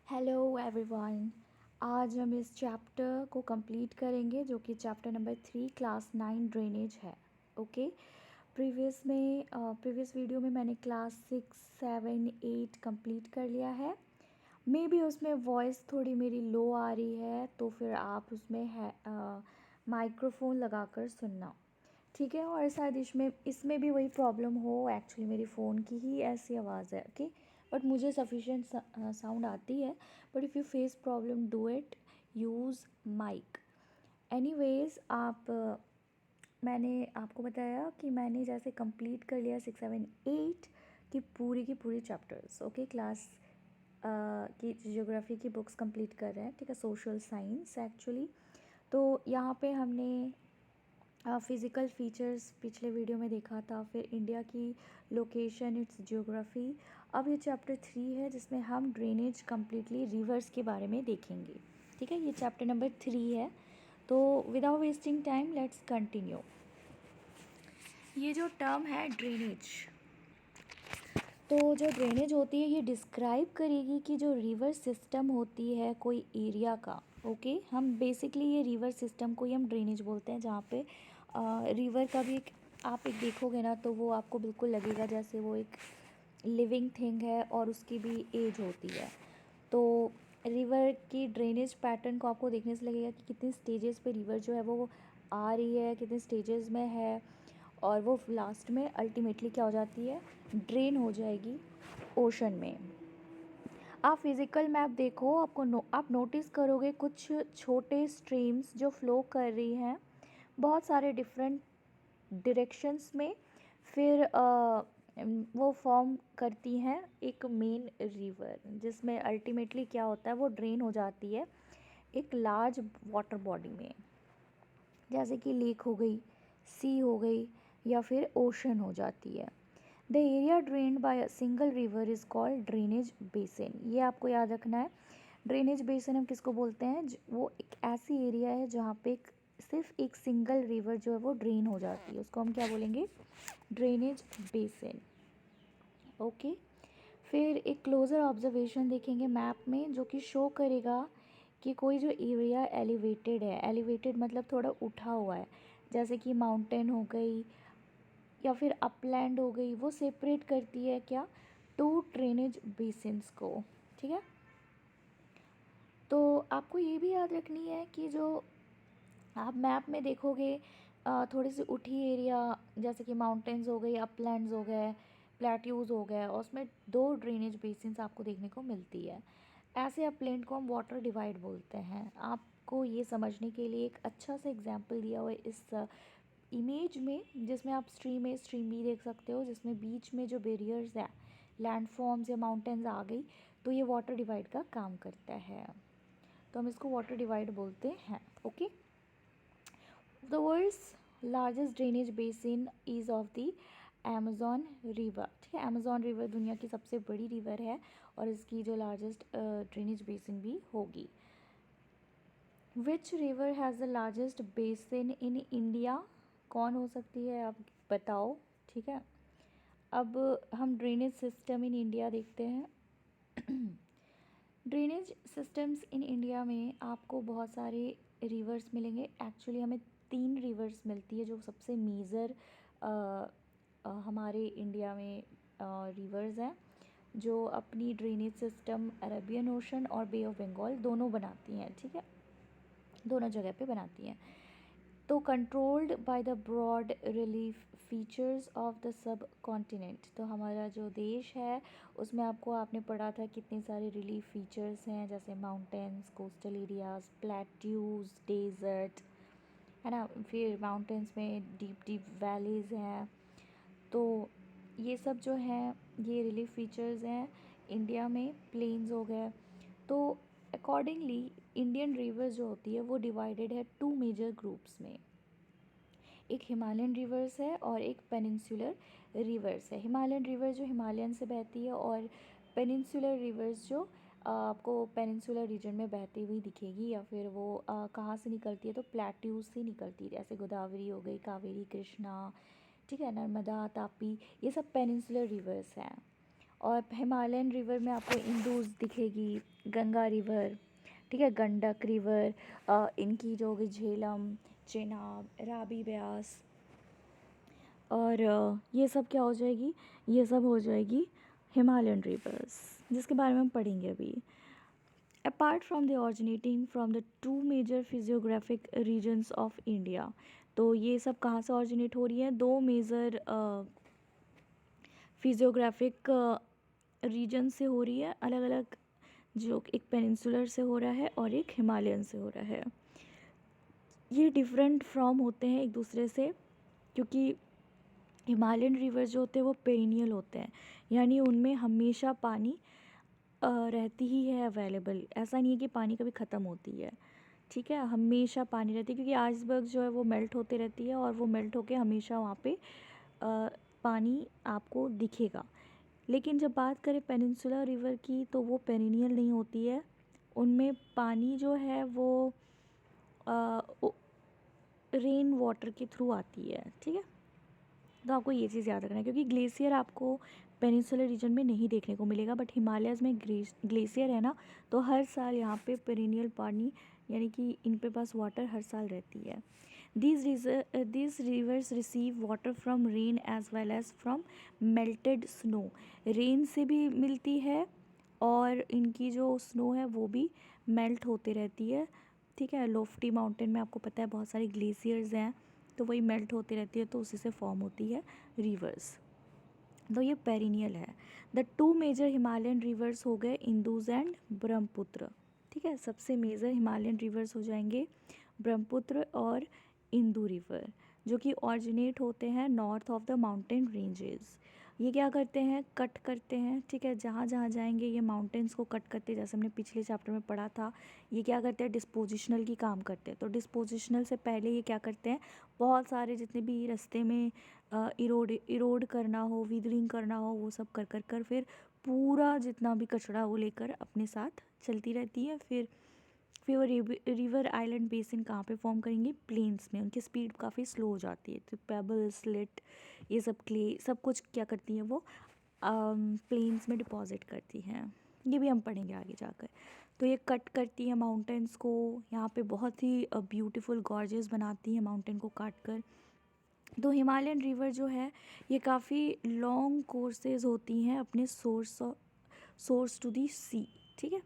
Hello everyone. आज हम इस चैप्टर को कंप्लीट करेंगे जो कि चैप्टर नंबर 3 क्लास 9 ड्रेनेज है। ओके। प्रीवियस वीडियो में मैंने क्लास 6, 7, 8 कंप्लीट कर लिया है। मे बी उसमें वॉइस थोड़ी मेरी लो आ रही है, तो फिर आप उसमें है माइक्रोफोन लगाकर सुनना, ठीक है। और शायद इसमें भी वही प्रॉब्लम हो, एक्चुअली मेरी फ़ोन की ही ऐसी आवाज़ है। ओके, बट मुझे सफिशिएंट साउंड आती है। But if you face problem do it use mic. Anyways मैंने आपको बताया कि मैंने जैसे कंप्लीट कर लिया 6, 7, 8 की पूरी चैप्टर्स। ओके, क्लास की जियोग्राफी की बुक्स कंप्लीट कर रहे हैं, ठीक है। Social science actually. तो यहाँ पे हमने फिज़िकल फीचर्स पिछले वीडियो में देखा था, फिर इंडिया की लोकेशन, इट्स जियोग्राफी। अब ये चैप्टर 3 है जिसमें हम ड्रेनेज कम्प्लीटली रिवर्स के बारे में देखेंगे, ठीक है। ये चैप्टर नंबर 3 है। तो without wasting time let's continue. ये जो टर्म है ड्रेनेज, तो जो ड्रेनेज होती है ये डिस्क्राइब करेगी कि जो रिवर सिस्टम होती है कोई एरिया का। ओके, हम बेसिकली ये रिवर सिस्टम को ही हम ड्रेनेज बोलते हैं, जहाँ पे रिवर का भी आप एक देखोगे ना तो वो आपको बिल्कुल लगेगा जैसे वो एक लिविंग थिंग है और उसकी भी एज होती है। तो रिवर की ड्रेनेज पैटर्न को आपको देखने से लगेगा कि कितने स्टेजेस पे रिवर जो है वो आ रही है, कितने स्टेजेस में है, और वो लास्ट में अल्टीमेटली क्या हो जाती है, ड्रेन हो जाएगी ओशन में। आप फिज़िकल मैप देखो, आप नोटिस करोगे कुछ छोटे स्ट्रीम्स जो फ्लो कर रही हैं बहुत सारे डिफरेंट डायरेक्शंस में, फिर वो फॉर्म करती हैं एक मेन रिवर, जिसमें अल्टीमेटली क्या होता है, वो ड्रेन हो जाती है एक लार्ज वाटर बॉडी में, जैसे कि लेक हो गई, सी हो गई, या फिर ओशन हो जाती है। The area drained by a single river is called drainage basin. ये आपको याद रखना है। ड्रेनेज बेसिन हम किसको बोलते हैं, वो एक ऐसी एरिया है जहाँ पे सिर्फ एक सिंगल रिवर जो है वो ड्रेन हो जाती है, उसको हम क्या बोलेंगे, ड्रेनेज बेसिन। ओके। फिर एक क्लोज़र ऑब्जर्वेशन देखेंगे मैप में, जो कि शो करेगा कि कोई जो एरिया एलिवेटेड है, एलिवेटेड मतलब थोड़ा उठा हुआ है, जैसे कि माउंटेन हो गई या फिर अपलैंड हो गई, वो सेपरेट करती है क्या, टू ड्रेनेज बेसिन्स को, ठीक है। तो आपको ये भी याद रखनी है कि जो आप मैप में देखोगे थोड़ी सी उठी एरिया, जैसे कि माउंटेन्स हो गई, अपलैंड्स हो गए, प्लेट्यूज़ हो गए, और उसमें 2 ड्रेनेज बेसिन्स आपको देखने को मिलती है। ऐसे अपलैंड को हम वाटर डिवाइड बोलते हैं। आपको ये समझने के लिए एक अच्छा सा एग्जांपल दिया हुआ है इस इमेज में, जिसमें आप स्ट्रीम भी देख सकते हो, जिसमें बीच में जो बैरियर्स है, लैंडफॉर्म्स या माउंटेन्स आ गई, तो ये वाटर डिवाइड का काम करता है, तो हम इसको वाटर डिवाइड बोलते हैं। Okay. The world's largest drainage basin is of the Amazon river, ठीक है। अमेज़न रिवर दुनिया की सबसे बड़ी रिवर है और इसकी जो लार्जेस्ट ड्रेनेज बेसिन भी होगी। Which river has the largest basin in India, कौन हो सकती है आप बताओ, ठीक है। अब हम ड्रेनेज सिस्टम इन इंडिया देखते हैं। ड्रेनेज सिस्टम्स इन इंडिया में आपको बहुत सारे रिवर्स मिलेंगे। एक्चुअली हमें 3 रिवर्स मिलती है जो सबसे मेजर हमारे इंडिया में रिवर्स हैं, जो अपनी ड्रेनेज सिस्टम अरेबियन ओशन और बे ऑफ बंगाल दोनों बनाती हैं, ठीक है, दोनों जगह पे बनाती हैं। तो controlled by the broad relief features of the subcontinent, तो हमारा जो देश है उसमें आपने पढ़ा था कितने सारे रिलीफ फीचर्स हैं, जैसे mountains, coastal areas, plateaus, desert, है ना, फिर माउंटेन्स में डीप डीप वैलीज़ हैं। तो ये सब जो हैं ये रिलीफ फीचर्स हैं इंडिया में। प्लेन्स हो गए। तो अकॉर्डिंगली इंडियन रिवर्स जो होती है वो डिवाइडेड है 2 मेजर ग्रुप्स में। एक हिमालयन रिवर्स है और एक पेनिनसुलर रिवर्स है। हिमालयन रिवर जो हिमालयन से बहती है, और पेनिनसुलर रिवर्स जो आपको पेनिनसुलर रीजन में बहती हुई दिखेगी, या फिर वो कहाँ से निकलती है, तो प्लेट्यूज से निकलती है, जैसे गोदावरी हो गई, कावेरी, कृष्णा, ठीक है, नर्मदा, तापी, ये सब पेनिनसुलर रिवर्स हैं। और हिमालयन रिवर में आपको इंदुस दिखेगी, गंगा रिवर, ठीक है, गंडक रिवर, इनकी जो होगी झेलम, चेनाब, रावी, ब्यास, और ये सब क्या हो जाएगी, ये सब हो जाएगी हिमालयन रिवर्स, जिसके बारे में हम पढ़ेंगे अभी। Apart from the originating from the two major physiographic regions of India, तो ये सब कहाँ से ऑरिजिनेट हो रही है, दो मेजर फिजियोग्राफिक रीजन से हो रही है अलग अलग, जो एक पेनिनसुलर से हो रहा है और एक हिमालयन से हो रहा है। ये डिफरेंट फ्रॉम होते हैं एक दूसरे से, क्योंकि हिमालयन रिवर्स जो होते हैं वो पेरिनियल होते हैं, यानी उनमें हमेशा पानी रहती ही है अवेलेबल, ऐसा नहीं है कि पानी कभी ख़त्म होती है, ठीक है, हमेशा पानी रहती है, क्योंकि आइसबर्ग जो है वो मेल्ट होते रहती है और वो मेल्ट होके हमेशा वहाँ पे पानी आपको दिखेगा। लेकिन जब बात करें पेनिनसुला रिवर की, तो वो पेरिनियल नहीं होती है, उनमें पानी जो है वो रेन वाटर के थ्रू आती है, ठीक है। तो आपको ये चीज़ याद रखना है, क्योंकि ग्लेशियर आपको पेनिनसुलर रीजन में नहीं देखने को मिलेगा, बट हिमालयस में ग्लेशियर है ना, तो हर साल यहाँ पे पेरिनियल पानी, यानी कि इन पे पास वाटर हर साल रहती है। these rivers receive water from rain as well as from melted snow, rain से भी मिलती है और इनकी जो स्नो है वो भी मेल्ट होती रहती है, ठीक है। लोफ्टी माउंटेन में आपको पता है बहुत सारे ग्लेशियर्स हैं, तो वही मेल्ट होती रहती है, तो उसी से फॉर्म होती है रिवर्स, तो ये पेरिनियल है। The two major Himalayan rivers हो गए इंदुस एंड ब्रह्मपुत्र, ठीक है, सबसे मेजर हिमालयन रिवर्स हो जाएंगे ब्रह्मपुत्र और इंदु रिवर, जो कि ऑरिजिनेट होते हैं north of the mountain ranges. ये क्या करते हैं, कट करते हैं, ठीक है, जहाँ जहाँ जाएंगे ये माउंटेन्स को कट करते हैं, जैसे हमने पिछले चैप्टर में पढ़ा था। ये क्या करते हैं, डिस्पोजिशनल की काम करते हैं, तो डिस्पोजिशनल से पहले ये क्या करते हैं, बहुत सारे जितने भी रास्ते में इरोड करना हो, विदरिंग करना हो, वो सब कर कर फिर पूरा जितना भी कचरा वो लेकर अपने साथ चलती रहती है। फिर वो रिवर आइलैंड बेसिन कहाँ पे फॉर्म करेंगी, प्लेन्स में, उनकी स्पीड काफ़ी स्लो हो जाती है, तो पेबल, स्लिट, ये सब क्ले, सब कुछ क्या करती हैं वो प्लेन्स में डिपॉजिट करती हैं, ये भी हम पढ़ेंगे आगे जाकर। तो ये कट करती है माउंटेन्स को, यहाँ पे बहुत ही ब्यूटीफुल गॉर्जेस बनाती है माउंटेन को काट कर। तो हिमालयन रिवर जो है ये काफ़ी लॉन्ग कोर्सेज होती हैं अपने सोर्स टू दी सी, ठीक है,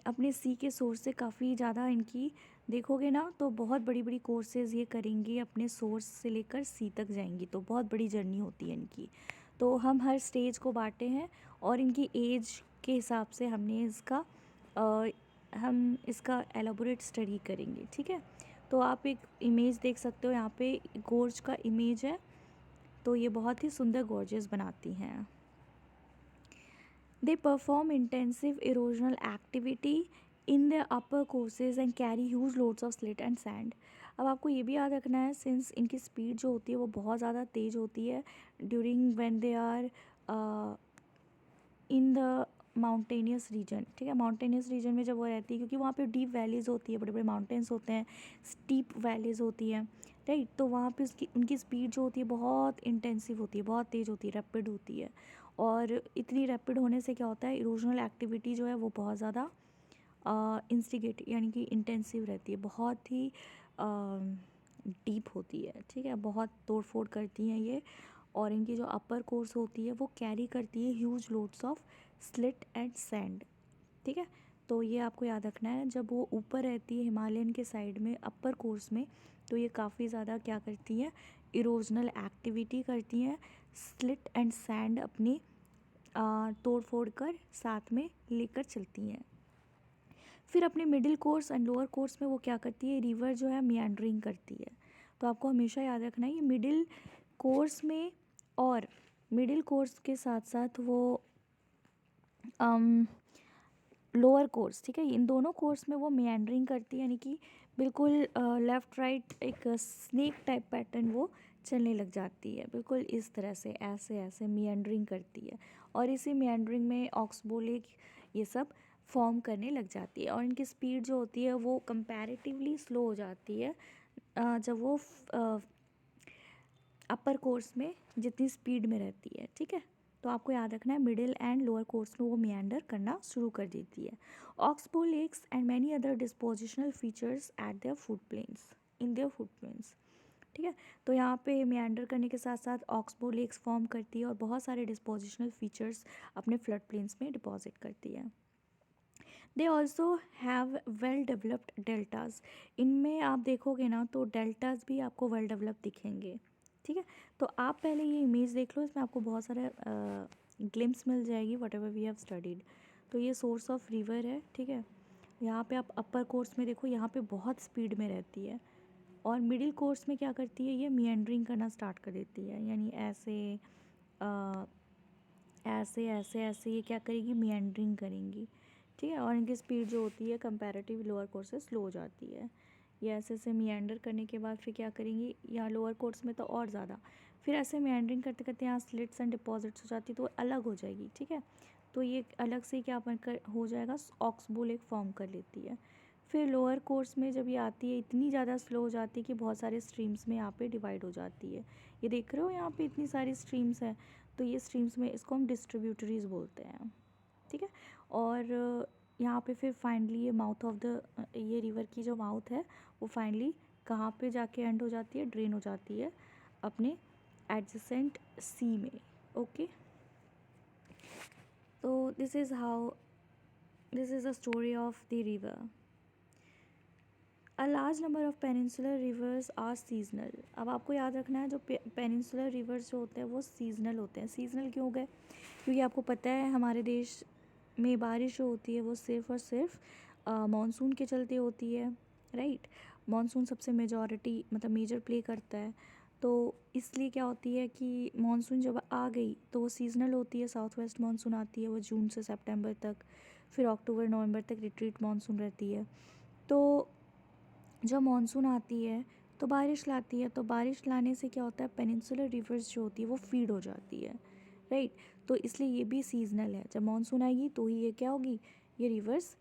अपने सी के सोर्स से काफ़ी ज़्यादा इनकी देखोगे ना, तो बहुत बड़ी बड़ी कोर्सेज ये करेंगी, अपने सोर्स से लेकर सी तक जाएंगी, तो बहुत बड़ी जर्नी होती है इनकी। तो हम हर स्टेज को बांटे हैं और इनकी एज के हिसाब से हम इसका एलाबोरेट स्टडी करेंगे, ठीक है। तो आप एक इमेज देख सकते हो, यहाँ पे गोर्ज का इमेज है, तो ये बहुत ही सुंदर गोर्जेस बनाती हैं। They perform intensive erosional activity in the upper courses and carry huge loads of slit and sand. अब आपको ये भी याद रखना है, सिंस इनकी स्पीड जो होती है वो बहुत ज़्यादा तेज़ होती है during when they are in the mountainous region, ठीक है, माउंटेनियस रीजन में जब वो रहती है, क्योंकि वहाँ पे डीप वैलीज़ होती है, बड़े बड़े माउंटेन्स होते हैं, स्टीप वैलीज़ होती हैं, राइट, तो वहाँ पे उसकी उनकी स्पीड जो होती है बहुत इंटेंसिव होती है, बहुत तेज़ होती है, रैपिड होती है, और इतनी रैपिड होने से क्या होता है, इरोजनल एक्टिविटी जो है वो बहुत ज़्यादा इंस्टिगेट, यानी कि इंटेंसिव रहती है, बहुत ही डीप होती है, ठीक है, बहुत तोड़ फोड़ करती हैं ये, और इनकी जो अपर कोर्स होती है वो कैरी करती है huge loads of slit and sand, ठीक है। तो ये आपको याद रखना है, जब वो ऊपर रहती है हिमालयन के साइड में अपर कोर्स में, तो ये काफ़ी ज़्यादा क्या करती हैं, इरोजनल एक्टिविटी करती हैं, स्लिट एंड सैंड अपनी तोड़ फोड़ कर साथ में लेकर चलती हैं। फिर अपने middle course and lower course में वो क्या करती है, रिवर जो है मियांडरिंग करती है, तो आपको हमेशा याद रखना है ये मिडिल कोर्स में, और मिडिल कोर्स के साथ साथ वो लोअर कोर्स, ठीक है, इन दोनों कोर्स में वो मियांडरिंग करती है, यानी कि बिल्कुल लेफ़्ट राइट एक स्नेक टाइप पैटर्न वो चलने लग जाती है, बिल्कुल इस तरह से ऐसे ऐसे मियांडरिंग करती है, और इसी मियांडरिंग में ऑक्सबोले ये सब फॉर्म करने लग जाती है, और इनकी स्पीड जो होती है वो कंपैरेटिवली स्लो हो जाती है जब वो अपर कोर्स में जितनी स्पीड में रहती है, ठीक है। तो आपको याद रखना है मिडिल एंड लोअर कोर्स में वो मियांडर करना शुरू कर देती है. Oxbow lakes and many other dispositional features at their foot plains in their foot plains. ठीक है, तो यहाँ पे मियांडर करने के साथ साथ ऑक्सबो लेक्स फॉर्म करती है और बहुत सारे डिस्पोजिशनल फीचर्स अपने फ्लड प्लेन्स में डिपॉजिट करती है. They also have well developed deltas. इनमें आप देखोगे ना तो डेल्टाज भी आपको वेल डेवलप दिखेंगे. ठीक है, तो आप पहले ये इमेज देख लो, इसमें आपको बहुत सारे ग्लिम्स मिल जाएगी whatever we have studied. तो ये सोर्स ऑफ रिवर है. ठीक है, यहाँ पे आप अपर कोर्स में देखो, यहाँ पे बहुत स्पीड में रहती है और मिडिल कोर्स में क्या करती है, ये मियंडरिंग करना स्टार्ट कर देती है. यानी ऐसे ऐसे ऐसे ऐसे ये क्या करेगी, मियंडरिंग करेंगी. ठीक है, और इनकी स्पीड जो होती है कंपैरेटिव लोअर कोर्स से स्लो हो जाती है. ये ऐसे ऐसे मियंडर करने के बाद फिर क्या करेंगी, यहाँ लोअर कोर्स में तो और ज़्यादा, फिर ऐसे मियंडरिंग करते करते यहाँ स्लिट्स एंड डिपॉजिट्स हो जाती है तो अलग हो जाएगी. ठीक है, तो ये अलग से क्या बनकर हो जाएगा, ऑक्सबो लेक फॉर्म कर लेती है. फिर लोअर कोर्स में जब ये आती है इतनी ज़्यादा स्लो हो जाती है कि बहुत सारे स्ट्रीम्स में यहाँ पे डिवाइड हो जाती है. ये देख रहे हो यहाँ पे इतनी सारी स्ट्रीम्स हैं, तो ये स्ट्रीम्स में इसको हम डिस्ट्रीब्यूटरीज बोलते हैं. ठीक है, और यहाँ पे फिर फाइनली ये माउथ ऑफ द ये रिवर की जो माउथ है वो फाइनली कहाँ पे जाके एंड हो जाती है, ड्रेन हो जाती है अपने एडजेसेंट सी में. ओके, तो this is the story of the river. A large number of peninsular rivers are seasonal. अब आपको याद रखना है जो पेनिनसुलर रिवर्स जो होते हैं वो सीजनल होते हैं. सीजनल क्यों हो गए, क्योंकि आपको पता है हमारे देश में बारिश जो होती है वो सिर्फ़ और सिर्फ मानसून के चलते होती है. राइट, मानसून सबसे मेजॉरिटी मतलब मेजर प्ले करता है. तो इसलिए क्या होती है कि मानसून जब आ गई तो वो सीजनल होती है. साउथ वेस्ट मानसून आती है वो जून से सितंबर तक, फिर अक्टूबर नवंबर तक रिट्रीट मानसून रहती है. तो जब मानसून आती है तो बारिश लाती है, तो बारिश लाने से क्या होता है, पेनिनसुलर रिवर्स जो होती है वो फीड हो जाती है. राइट, तो इसलिए ये भी सीजनल है. जब मानसून आएगी तो ही ये क्या होगी, ये रिवर्स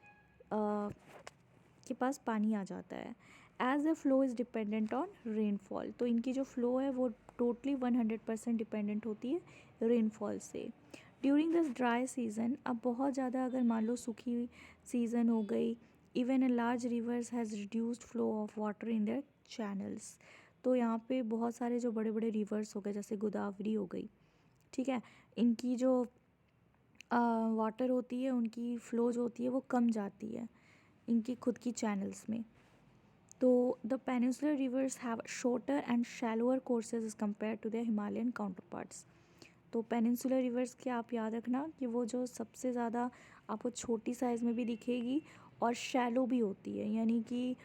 के पास पानी आ जाता है. As the flow is dependent on rainfall. तो इनकी जो फ्लो है वो टोटली 100% डिपेंडेंट होती है रेनफॉल से. ड्यूरिंग दिस ड्राई सीज़न, अब बहुत ज़्यादा अगर मान लो सूखी सीज़न हो गई, even a large reverse has reduced flow of water in their channels. तो यहाँ पे बहुत सारे जो बड़े बड़े रिवर्स हो गए जैसे गोदावरी हो गई, ठीक है, इनकी जो वाटर होती है उनकी फ़्लो जो होती है वो कम जाती है इनकी खुद की चैनल्स में. तो the peninsular rivers have shorter and shallower courses as compare to the Himalayan counterparts. तो पेनिनसुलर रिवर्स के आप याद रखना कि वो जो सबसे ज़्यादा आपको छोटी साइज़ में भी दिखेगी और शैलो भी होती है, यानी कि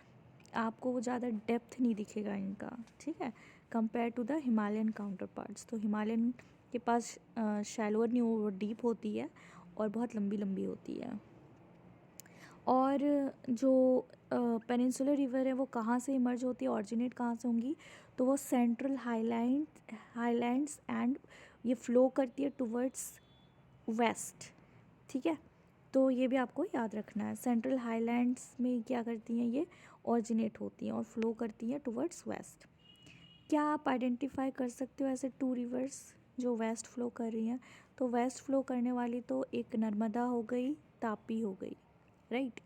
आपको वो ज़्यादा डेप्थ नहीं दिखेगा इनका. ठीक है, compare to the Himalayan counterparts. तो हिमालयन के पास शैलोअर नहीं, वो डीप होती है और बहुत लंबी लंबी होती है. और जो पेनिनसुलर रिवर है वो कहाँ से इमर्ज होती है, ऑरिजिनेट कहाँ से होंगी, तो वो सेंट्रल हाईलैंड्स एंड ये फ़्लो करती है टुवर्ड्स वेस्ट. ठीक है, तो ये भी आपको याद रखना है. सेंट्रल हाईलैंड्स में क्या करती हैं, ये ऑरिजिनेट होती हैं और फ्लो करती हैं टुवर्ड्स वेस्ट. क्या आप आइडेंटिफाई कर सकते हो ऐसे 2 रिवर्स जो वेस्ट फ्लो कर रही हैं. तो वेस्ट फ्लो करने वाली तो एक नर्मदा हो गई, तापी हो गई. राइट,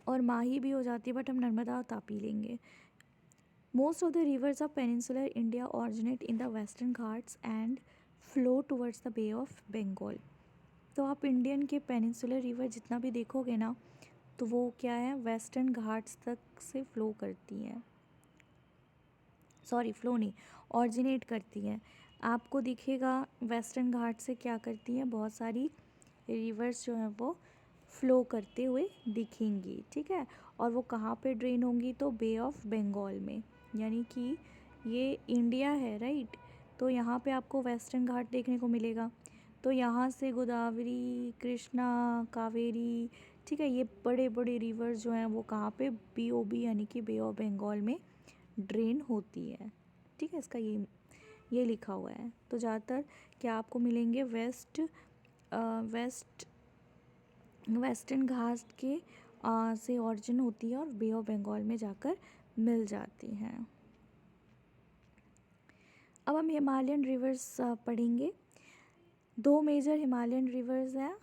और माही भी हो जाती है बट हम नर्मदा और तापी लेंगे. Most of the rivers of peninsular India originate in the Western Ghats and flow towards the Bay of Bengal. तो आप इंडियन के पेनिनसुलर रिवर जितना भी देखोगे ना तो वो क्या है, वेस्टर्न घाट्स तक से फ़्लो करती हैं. सॉरी, फ़्लो नहीं, ऑरिजिनेट करती हैं. आपको दिखेगा वेस्टर्न घाट से क्या करती हैं, बहुत सारी रिवर्स जो हैं वो फ़्लो करते हुए दिखेंगी. ठीक है, और वो कहाँ पे ड्रेन होंगी, तो बे ऑफ बंगाल में, यानी कि ये इंडिया है. राइट, तो यहाँ पे आपको वेस्टर्न घाट देखने को मिलेगा. तो यहाँ से गोदावरी, कृष्णा, कावेरी, ठीक है, ये बड़े बड़े रिवर्स जो हैं वो कहाँ पे, BOB यानी कि बे ऑफ बंगाल में ड्रेन होती है. ठीक है, इसका ये लिखा हुआ है. तो ज़्यादातर क्या आपको मिलेंगे, वेस्टर्न घाट के से ऑरिजिन होती है और बे ऑफ बंगाल में जाकर मिल जाती हैं. अब हम हिमालयन रिवर्स पढ़ेंगे. दो मेजर हिमालयन रिवर्स हैं,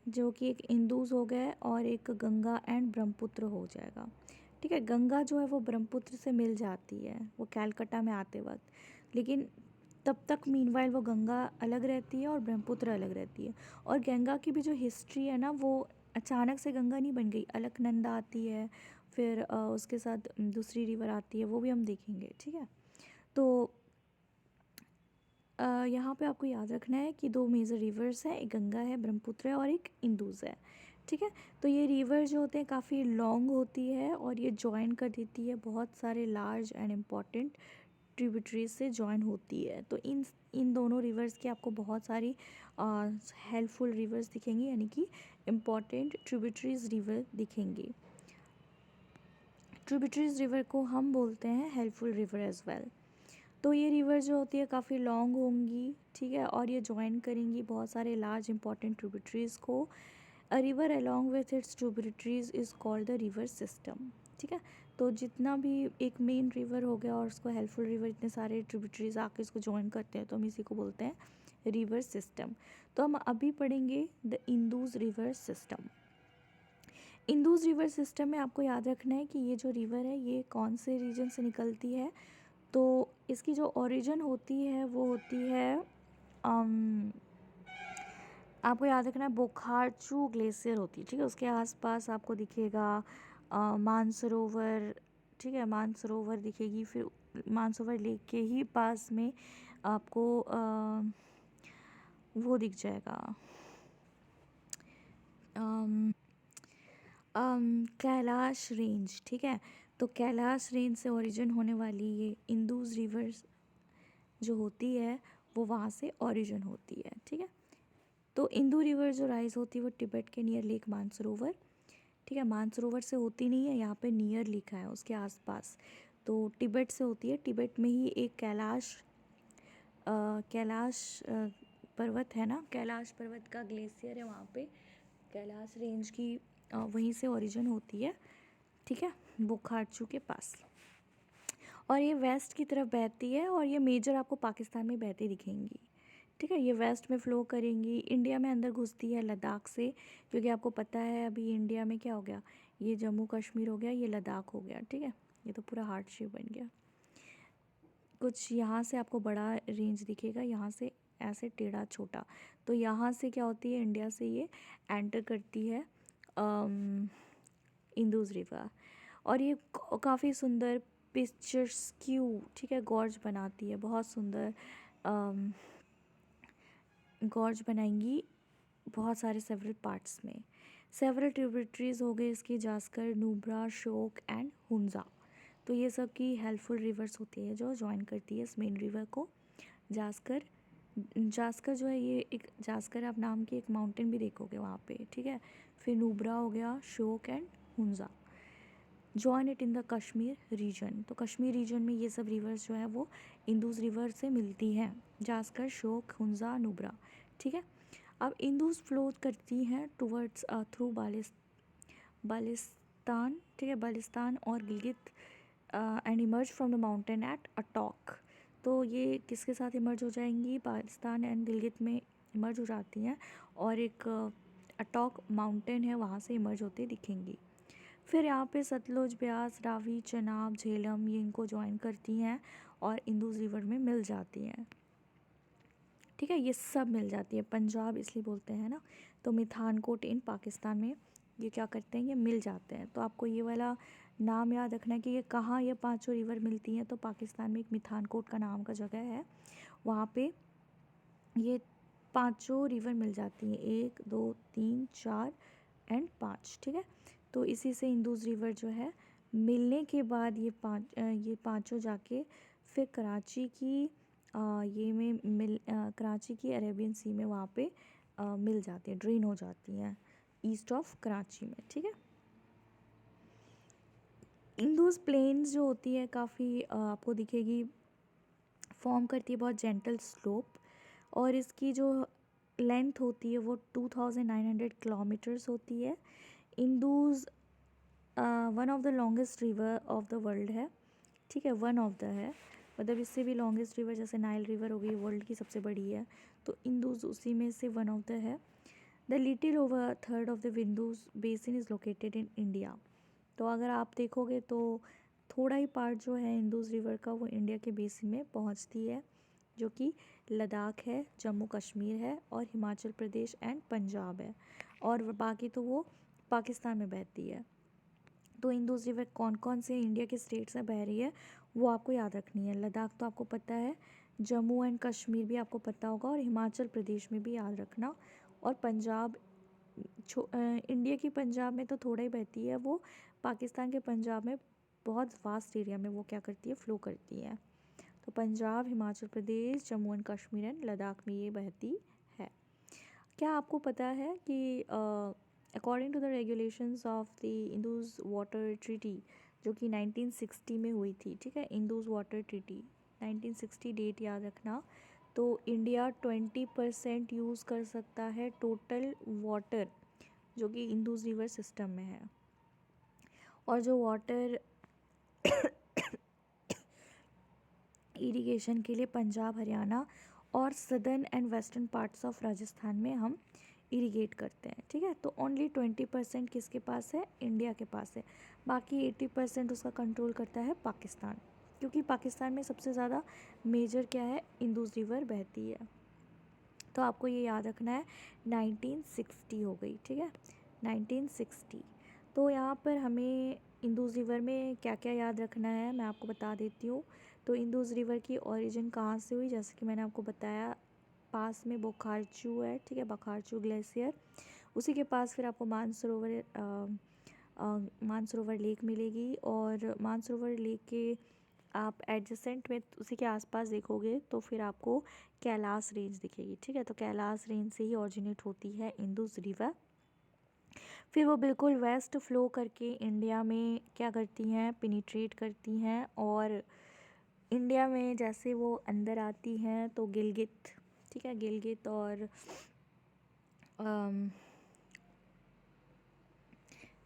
जो कि एक इंदुज़ हो गए और एक गंगा एंड ब्रह्मपुत्र हो जाएगा। ठीक है, गंगा जो है वो ब्रह्मपुत्र से मिल जाती है वो कैलकाटा में आते वक्त, लेकिन तब तक मीनवाइल वो गंगा अलग रहती है और ब्रह्मपुत्र अलग रहती है। और गंगा की भी जो हिस्ट्री है ना, वो अचानक से गंगा नहीं बन गई, अलकनंदा आती है, फिर उसके साथ दूसरी रिवर आती है, वो भी हम देखेंगे। ठीक है, तो यहाँ पे आपको याद रखना है कि दो मेजर रिवर्स हैं, एक गंगा है, ब्रह्मपुत्र है, और एक इंदुज़ है। ठीक है, तो ये रिवर जो होते हैं काफ़ी लॉन्ग होती है और ये जॉइन कर देती है बहुत सारे लार्ज एंड इम्पॉर्टेंट ट्रिब्यूटरीज से जॉइन होती है। तो इन इन दोनों रिवर्स की आपको बहुत सारी हेल्पफुल रिवर्स दिखेंगी, यानी कि इम्पॉर्टेंट ट्रिब्यूटरीज रिवर दिखेंगी। ट्रिब्यूटरीज रिवर को हम बोलते हैं हेल्पफुल रिवर एज वेल। तो ये रिवर जो होती है काफ़ी लॉन्ग होंगी, ठीक है, और ये जॉइन करेंगी बहुत सारे लार्ज इंपॉर्टेंट ट्रिब्यूटरीज़ को। A river along with its tributaries is called the river system. ठीक है, तो जितना भी एक मेन रिवर हो गया और उसको हेल्पफुल रिवर इतने सारे ट्रिब्यूटरीज आके इसको जॉइन करते हैं, तो हम इसी को बोलते हैं रिवर सिस्टम। तो हम अभी पढ़ेंगे the Indus river system. Indus river system में आपको याद रखना है कि ये जो रिवर है ये कौन से रीजन से निकलती है। तो इसकी जो ओरिजिन होती है वो होती है आपको याद रखना है बोखारचू ग्लेशियर होती है। ठीक है, उसके आसपास आपको दिखेगा मानसरोवर। ठीक है, मानसरोवर दिखेगी, फिर मानसरोवर लेक के ही पास में आपको वो दिख जाएगा कैलाश रेंज। ठीक है, तो कैलाश रेंज से ओरिजिन होने वाली ये इंदुज़ रिवर जो होती है वो वहाँ से ओरिजिन होती है। ठीक है, तो इंदू रिवर जो राइज होती है वो तिब्बत के नियर लेक मानसरोवर। ठीक है, मानसरोवर से होती नहीं है, यहाँ पे नियर लिखा है उसके आसपास, तो तिब्बत से होती है। तिब्बत में ही एक कैलाश पर्वत है ना, कैलाश पर्वत का ग्लेशियर है वहाँ पे, कैलाश रेंज की वहीं से ओरिजिन होती है। ठीक है, बुखारचू के पास, और ये वेस्ट की तरफ बहती है और ये मेजर आपको पाकिस्तान में बहती दिखेंगी। ठीक है, ये वेस्ट में फ़्लो करेंगी, इंडिया में अंदर घुसती है लद्दाख से, क्योंकि आपको पता है अभी इंडिया में क्या हो गया, ये जम्मू कश्मीर हो गया, ये लद्दाख हो गया। ठीक है, ये तो पूरा हार्ट शेप बन गया। कुछ यहाँ से आपको बड़ा रेंज दिखेगा, यहाँ से ऐसे टेढ़ा छोटा, तो यहाँ से क्या होती है, इंडिया से ये एंटर करती है इंदुज़ रिवर, और ये काफ़ी सुंदर पिक्चर्स क्यू, ठीक है, गॉर्ज बनाती है, बहुत सुंदर गॉर्ज बनाएंगी बहुत सारे सेवरल पार्ट्स में। सेवरल ट्रिब्यूटरीज हो गए इसकी, जास्कर, नुब्रा, शोक एंड हुंजा। तो ये सब की हेल्पफुल रिवर्स होती है जो ज्वाइन करती है इस मेन रिवर को। जास्कर, जास्कर जो है ये एक, जास्कर आप नाम की एक माउंटेन भी देखोगे वहाँ पे। ठीक है, फिर नुब्रा हो गया, Shyok and Hunza, join it in the Kashmir region. तो कश्मीर रीजन में ये सब रिवर्स जो है वो इंदुज़ रिवर से मिलती हैं, जास्कर, शोक, हुंजा, नुब्रा। ठीक है, अब इंदुज़ फ्लो करती हैं टुवर्ड्स थ्रू बालिस्तान। ठीक है, बालिस्तान और Gilgit and emerge from the mountain at Attock. तो ये किसके साथ इमर्ज हो जाएंगी, बालिस्तान एंड गिलगित में इमर्ज हो जाती हैं, और एक अटॉक माउंटेन है वहाँ से इमर्ज होते दिखेंगी। फिर यहाँ पे सतलुज, ब्यास, रावी, चनाब, झेलम ये इनको ज्वाइन करती हैं और इंदुज़ रिवर में मिल जाती हैं। ठीक है, ये सब मिल जाती है, पंजाब इसलिए बोलते हैं ना। तो मिठानकोट इन पाकिस्तान में ये क्या करते हैं, ये मिल जाते हैं। तो आपको ये वाला नाम याद रखना है कि ये कहाँ ये पांचों रिवर मिलती हैं। तो पाकिस्तान में एक मिठानकोट का नाम का जगह है, वहाँ पे ये पांचों रिवर मिल जाती हैं, 1 2 3 4 एंड 5। ठीक है, तो इसी से इंदुज़ रिवर जो है मिलने के बाद ये पांचों जाके फिर कराची की ये में कराची की अरेबियन सी में वहाँ पे मिल जाती है, ड्रेन हो जाती हैं ईस्ट ऑफ कराची में। ठीक है, इंदुज़ प्लेन्स जो होती है काफ़ी आपको दिखेगी, फॉर्म करती है बहुत जेंटल स्लोप, और इसकी जो लेंथ होती है वो 2900 किलोमीटर्स होती है। Indus one of the longest river of the world है। ठीक है, वन ऑफ द है, मतलब इससे भी लॉन्गेस्ट रिवर, जैसे नाइल रिवर हो गई वर्ल्ड की सबसे बड़ी है, तो इंदुज उसी में से वन ऑफ द है। The little over third of the Indus basin is located in India. तो अगर आप देखोगे तो थोड़ा ही पार्ट जो है इंदुज रिवर का वो इंडिया के बेसिन में पहुंचती है, जो कि लद्दाख है, जम्मू कश्मीर है और हिमाचल प्रदेश एंड पंजाब है, और बाकी तो वो पाकिस्तान में बहती है। तो इंदुज रिवर कौन कौन से इंडिया के स्टेट्स में बह रही है वो आपको याद रखनी है। लद्दाख तो आपको पता है, जम्मू एंड कश्मीर भी आपको पता होगा, और हिमाचल प्रदेश में भी याद रखना। और पंजाब इंडिया की पंजाब में तो थोड़ा ही बहती है, वो पाकिस्तान के पंजाब में बहुत वास्ट एरिया में वो क्या करती है, फ्लो करती है। तो पंजाब, हिमाचल प्रदेश, जम्मू एंड कश्मीर एंड लद्दाख में ये बहती है। क्या आपको पता है कि according to the regulations of the Indus water treaty, जो कि 1960 में हुई थी, ठीक है, इंदुज वाटर ट्रीटी 1960 डेट याद रखना। तो इंडिया 20% यूज़ कर सकता है टोटल वाटर जो कि इंदुज रिवर सिस्टम में है। और जो वाटर इरिगेशन के लिए पंजाब, हरियाणा और southern and western parts of Rajasthan में हम इरिगेट करते हैं, ठीक है। तो ओनली 20% किसके पास है, इंडिया के पास है। बाकी 80% उसका कंट्रोल करता है पाकिस्तान, क्योंकि पाकिस्तान में सबसे ज़्यादा मेजर क्या है, इंदुज रिवर बहती है। तो आपको ये याद रखना है, 1960 हो गई, ठीक है, 1960। तो यहाँ पर हमें इंदुज रिवर में क्या क्या याद रखना है मैं आपको बता देती हूँ। तो इंदुज रिवर की ओरिजिन कहाँ से हुई, जैसे कि मैंने आपको बताया, पास में बोखारचू है, ठीक है, बोखारचू ग्लेशियर, उसी के पास फिर आपको मानसरोवर लेक मिलेगी। और मानसरोवर लेक के आप एडजेसेंट में उसी के आसपास देखोगे तो फिर आपको कैलाश रेंज दिखेगी, ठीक है। तो कैलाश रेंज से ही ऑरिजिनेट होती है इंदुज रिवर। फिर वो बिल्कुल वेस्ट फ्लो करके इंडिया में क्या करती हैं, पेनिट्रेट करती हैं, और इंडिया में जैसे वो अंदर आती हैं तो गिलगित, ठीक है, गिलगित और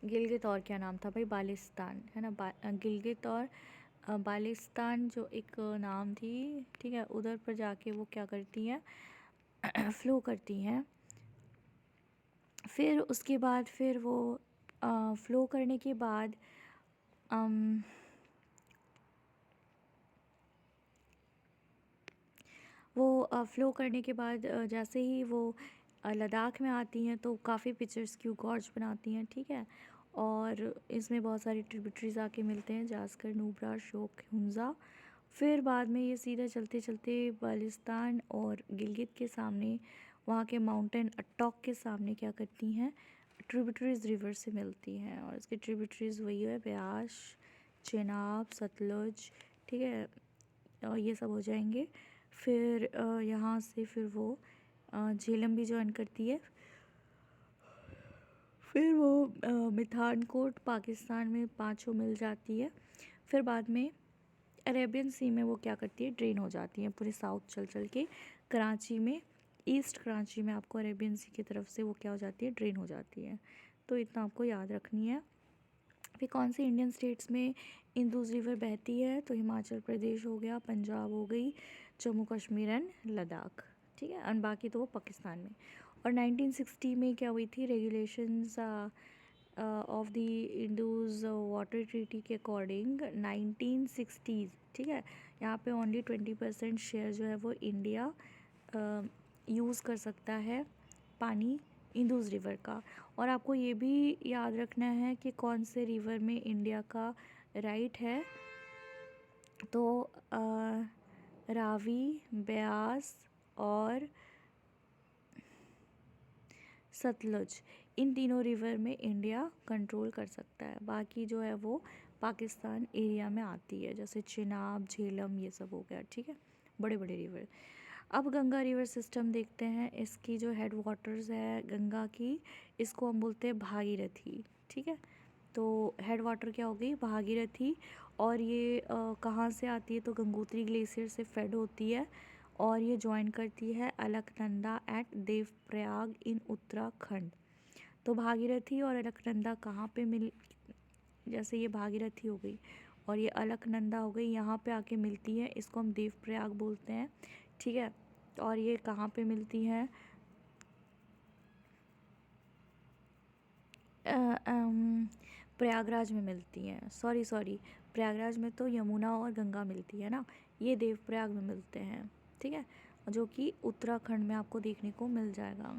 गिलगित और क्या नाम था भाई, बालिस्तान है ना, गिलगित और बालिस्तान जो एक नाम थी, ठीक है, उधर पर जाके वो क्या करती हैं फ्लो करती हैं। फिर उसके बाद फिर वो फ्लो करने के बाद वो फ्लो करने के बाद जैसे ही वो लद्दाख में आती हैं तो काफ़ी पिक्चर्स क्यू गॉर्ज बनाती हैं, ठीक है। और इसमें बहुत सारी ट्रिब्यूटरीज आके मिलते हैं, जास्कर, नुब्रा, शोक, हुंजा। फिर बाद में ये सीधा चलते चलते बालिस्तान और गिलगित के सामने, वहाँ के माउंटेन अटॉक के सामने क्या करती हैं, ट्रिब्यूटरीज रिवर से मिलती हैं। और इसकी ट्रिब्यूटरीज वही है, ब्यास, चेनाब, सतलुज, ठीक है, और ये सब हो जाएंगे। फिर यहाँ से फिर वो झेलम भी ज्वाइन करती है। फिर वो मिठानकोट पाकिस्तान में पाँचों मिल जाती है। फिर बाद में अरेबियन सी में वो क्या करती है, ड्रेन हो जाती है पूरे साउथ चल चल के कराची में, ईस्ट कराची में आपको अरेबियन सी की तरफ से वो क्या हो जाती है, ड्रेन हो जाती है। तो इतना आपको याद रखनी है। फिर कौन से इंडियन स्टेट्स में इंदुज रिवर बहती है, तो हिमाचल प्रदेश हो गया, पंजाब हो गई, जम्मू कश्मीर एंड लद्दाख, ठीक है, और बाकी तो वो पाकिस्तान में। और 1960 में क्या हुई थी, regulations of the Indus water treaty के अकॉर्डिंग 1960s, ठीक है, यहाँ पे ओनली 20% शेयर जो है वो इंडिया यूज़ कर सकता है पानी इंदुज रिवर का। और आपको ये भी याद रखना है कि कौन से रिवर में इंडिया का राइट है, तो रावी, ब्यास और सतलुज, इन तीनों रिवर में इंडिया कंट्रोल कर सकता है। बाकी जो है वो पाकिस्तान एरिया में आती है, जैसे चिनाब, झेलम, ये सब हो गया, ठीक है, बड़े बड़े रिवर। अब गंगा रिवर सिस्टम देखते हैं। इसकी जो हेड वाटर्स है गंगा की, इसको हम बोलते हैं भागीरथी, ठीक है। तो हेड वाटर क्या हो गई, भागीरथी। और ये कहाँ से आती है, तो गंगोत्री ग्लेशियर से फेड होती है, और ये ज्वाइन करती है अलकनंदा एट देवप्रयाग इन उत्तराखंड। तो भागीरथी और अलकनंदा कहाँ पे मिल, जैसे ये भागीरथी हो गई और ये अलकनंदा हो गई, यहाँ पे आके मिलती है, इसको हम देवप्रयाग बोलते हैं, ठीक है। और ये कहाँ पे मिलती हैं? प्रयागराज में मिलती हैं। सॉरी, प्रयागराज में तो यमुना और गंगा मिलती है ना, ये देवप्रयाग में मिलते हैं, ठीक है, जो कि उत्तराखंड में आपको देखने को मिल जाएगा,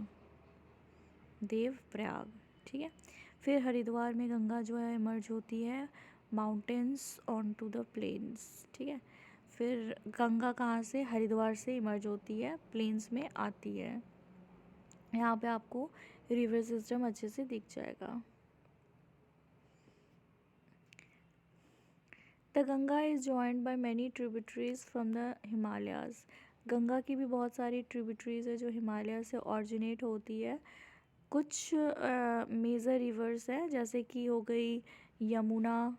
देवप्रयाग, ठीक है। फिर हरिद्वार में गंगा जो है इमर्ज होती है mountains on to the plains, ठीक है। फिर गंगा कहाँ से? हरिद्वार से इमर्ज होती है, प्लेन्स में आती है। यहाँ पे आपको रिवर सिस्टम अच्छे से दिख जाएगा। The Ganga is joined by many tributaries from the Himalayas. Ganga की भी बहुत सारी ट्रिब्यूटरीज है जो हिमालय से ऑरिजिनेट होती है। कुछ मेजर रिवर्स हैं, जैसे कि हो गई यमुना,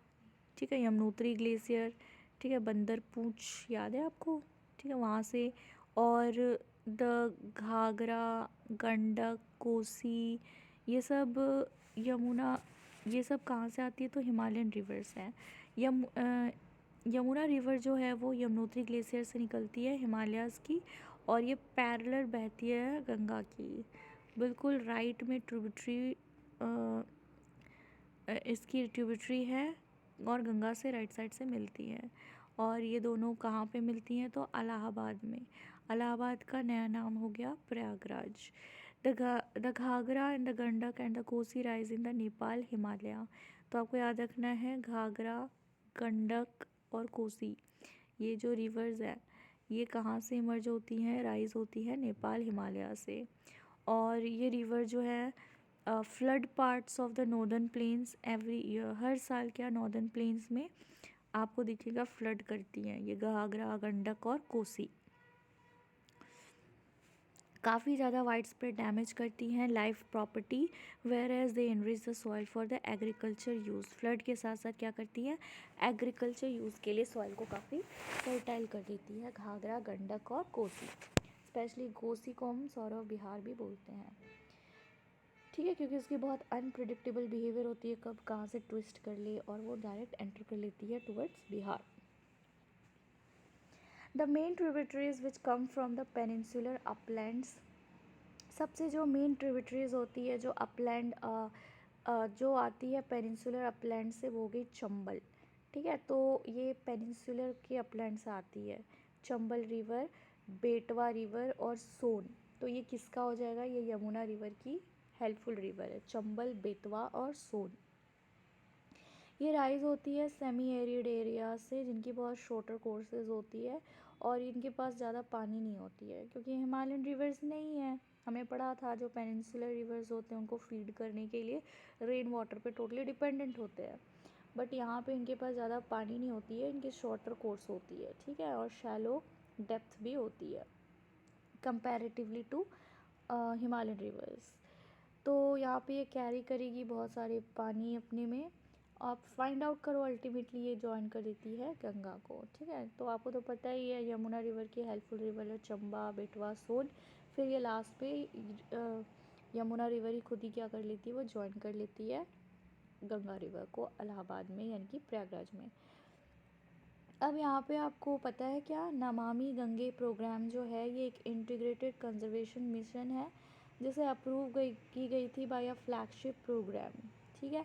ठीक है, यमुनोत्री ग्लेशियर, ठीक है, बंदर पूंछ याद है आपको, ठीक है, वहाँ से। और द घाघरा, गंडक, कोसी, ये सब यमुना, ये सब कहाँ से आती है? तो हिमालयन रिवर्स हैं। यमुना रिवर जो है वो यमुनोत्री ग्लेशियर से निकलती है, हिमालयाज़ की, और ये पैरेलल बहती है गंगा की, बिल्कुल राइट में ट्रिब्यूटरी, इसकी ट्रिब्यूटरी है और गंगा से राइट साइड से मिलती है। और ये दोनों कहाँ पे मिलती हैं? तो इलाहाबाद में। इलाहाबाद का नया नाम हो गया Prayagraj. The Ghaghara and the Gandak and the Kosi rise in the Nepal Himalaya. तो आपको याद रखना है, घाघरा, गंडक और कोसी, ये जो रिवर्स है ये कहाँ से इमर्ज होती हैं? राइज होती है नेपाल हिमालय से। और ये रिवर जो है flood parts of the northern plains every year, हर साल क्या नॉर्दर्न प्लेन्स में आपको दिखेगा फ्लड करती हैं ये घाघरा, गंडक और कोसी। काफ़ी ज़्यादा वाइड स्प्रेड डैमेज करती हैं life property, whereas they enrich the soil for the agriculture use. Flood के साथ साथ क्या करती हैं? एग्रीकल्चर यूज़ के लिए सॉइल को काफ़ी फर्टाइल कर देती है घाघरा, गंडक और कोसी। स्पेशली कोसी को हम सौरव बिहार भी बोलते हैं, ठीक है, क्योंकि उसकी बहुत अनप्रिडिक्टेबल बिहेवियर होती है, कब कहाँ से ट्विस्ट कर ले और वो डायरेक्ट एंटर कर लेती है towards Bihar. The main tributaries which come from the peninsular Uplands. सबसे जो मेन ट्रिब्यूटरीज होती है जो अपलैंड जो आती है पेनिनसुलर अपलैंड से, वो हो गई चंबल, ठीक है। तो ये पेनिनसुलर के अपलैंड से आती है, चंबल रिवर, बेटवा रिवर और सोन। तो ये किसका हो जाएगा? ये यमुना रिवर की हेल्पफुल रिवर है, चंबल, बेतवा और सोन। ये राइज होती है सेमी एरिड एरिया से, जिनकी बहुत शॉर्टर कोर्सेज होती है और इनके पास ज़्यादा पानी नहीं होती है, क्योंकि हिमालयन रिवर्स नहीं है। हमें पढ़ा था जो पेनिनसुलर रिवर्स होते हैं उनको फीड करने के लिए रेन वाटर पे टोटली डिपेंडेंट होते हैं, बट यहाँ पे इनके पास ज़्यादा पानी नहीं होती है, इनकी शॉर्टर कोर्स होती है, ठीक है, और शैलो डेप्थ भी होती है कंपैरेटिवली टू हिमालयन रिवर्स। तो यहाँ पे ये कैरी करेगी बहुत सारे पानी अपने में। आप फाइंड आउट करो, अल्टीमेटली ये जॉइन कर देती है गंगा को, ठीक है। तो आपको तो पता ही है यमुना रिवर की हेल्पफुल रिवर है चंबा, बेटवा, सोन। फिर ये लास्ट पे यमुना रिवर ही खुद ही क्या कर लेती है? वो जॉइन कर लेती है गंगा रिवर को इलाहाबाद में, यानी कि प्रयागराज में। अब यहाँ पे आपको पता है क्या, नमामि गंगे प्रोग्राम जो है ये एक इंटीग्रेटेड कंजर्वेशन मिशन है, जिसे अप्रूव की गई थी बाय अ फ्लैगशिप प्रोग्राम, ठीक है।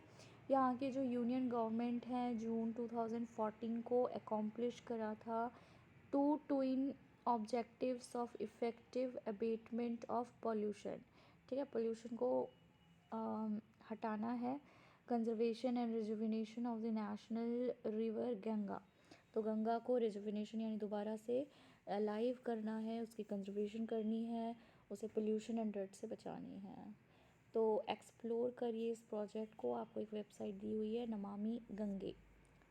यहाँ के जो यूनियन गवर्नमेंट है जून 2014 को अकॉम्प्लिश करा था two twin objectives of effective abatement of pollution, ठीक है, पॉल्यूशन को हटाना है, conservation and rejuvenation of the national river Ganga. तो गंगा को रिजुविनेशन यानी दोबारा से लाइव करना है, उसकी कंजर्वेशन करनी है, उसे पोल्यूशन एंड डर्ट से बचानी है। तो एक्सप्लोर करिए इस प्रोजेक्ट को, आपको एक वेबसाइट दी हुई है नमामि गंगे,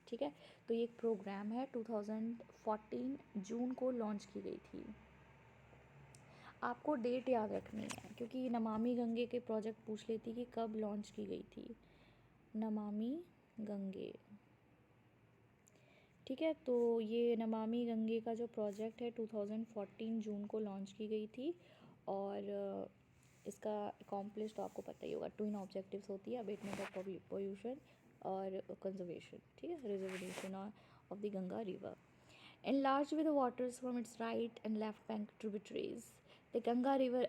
ठीक है। तो ये एक प्रोग्राम है 2014 जून को लॉन्च की गई थी। आपको डेट याद रखनी है, क्योंकि नमामि गंगे के प्रोजेक्ट पूछ लेती कि कब लॉन्च की गई थी, नमामि गंगे, ठीक है। तो ये नमामि गंगे का जो प्रोजेक्ट है 2014 जून को लॉन्च की गई थी, और इसका अकॉम्प्लिश तो आपको पता ही होगा, ट्विन ऑब्जेक्टिव्स होती है, अबेटमेंट ऑफ पोल्यूशन और कंजर्वेशन, ठीक है, reservation of the Ganga river. enlarged with the waters from its right and left bank tributaries. The Ganga River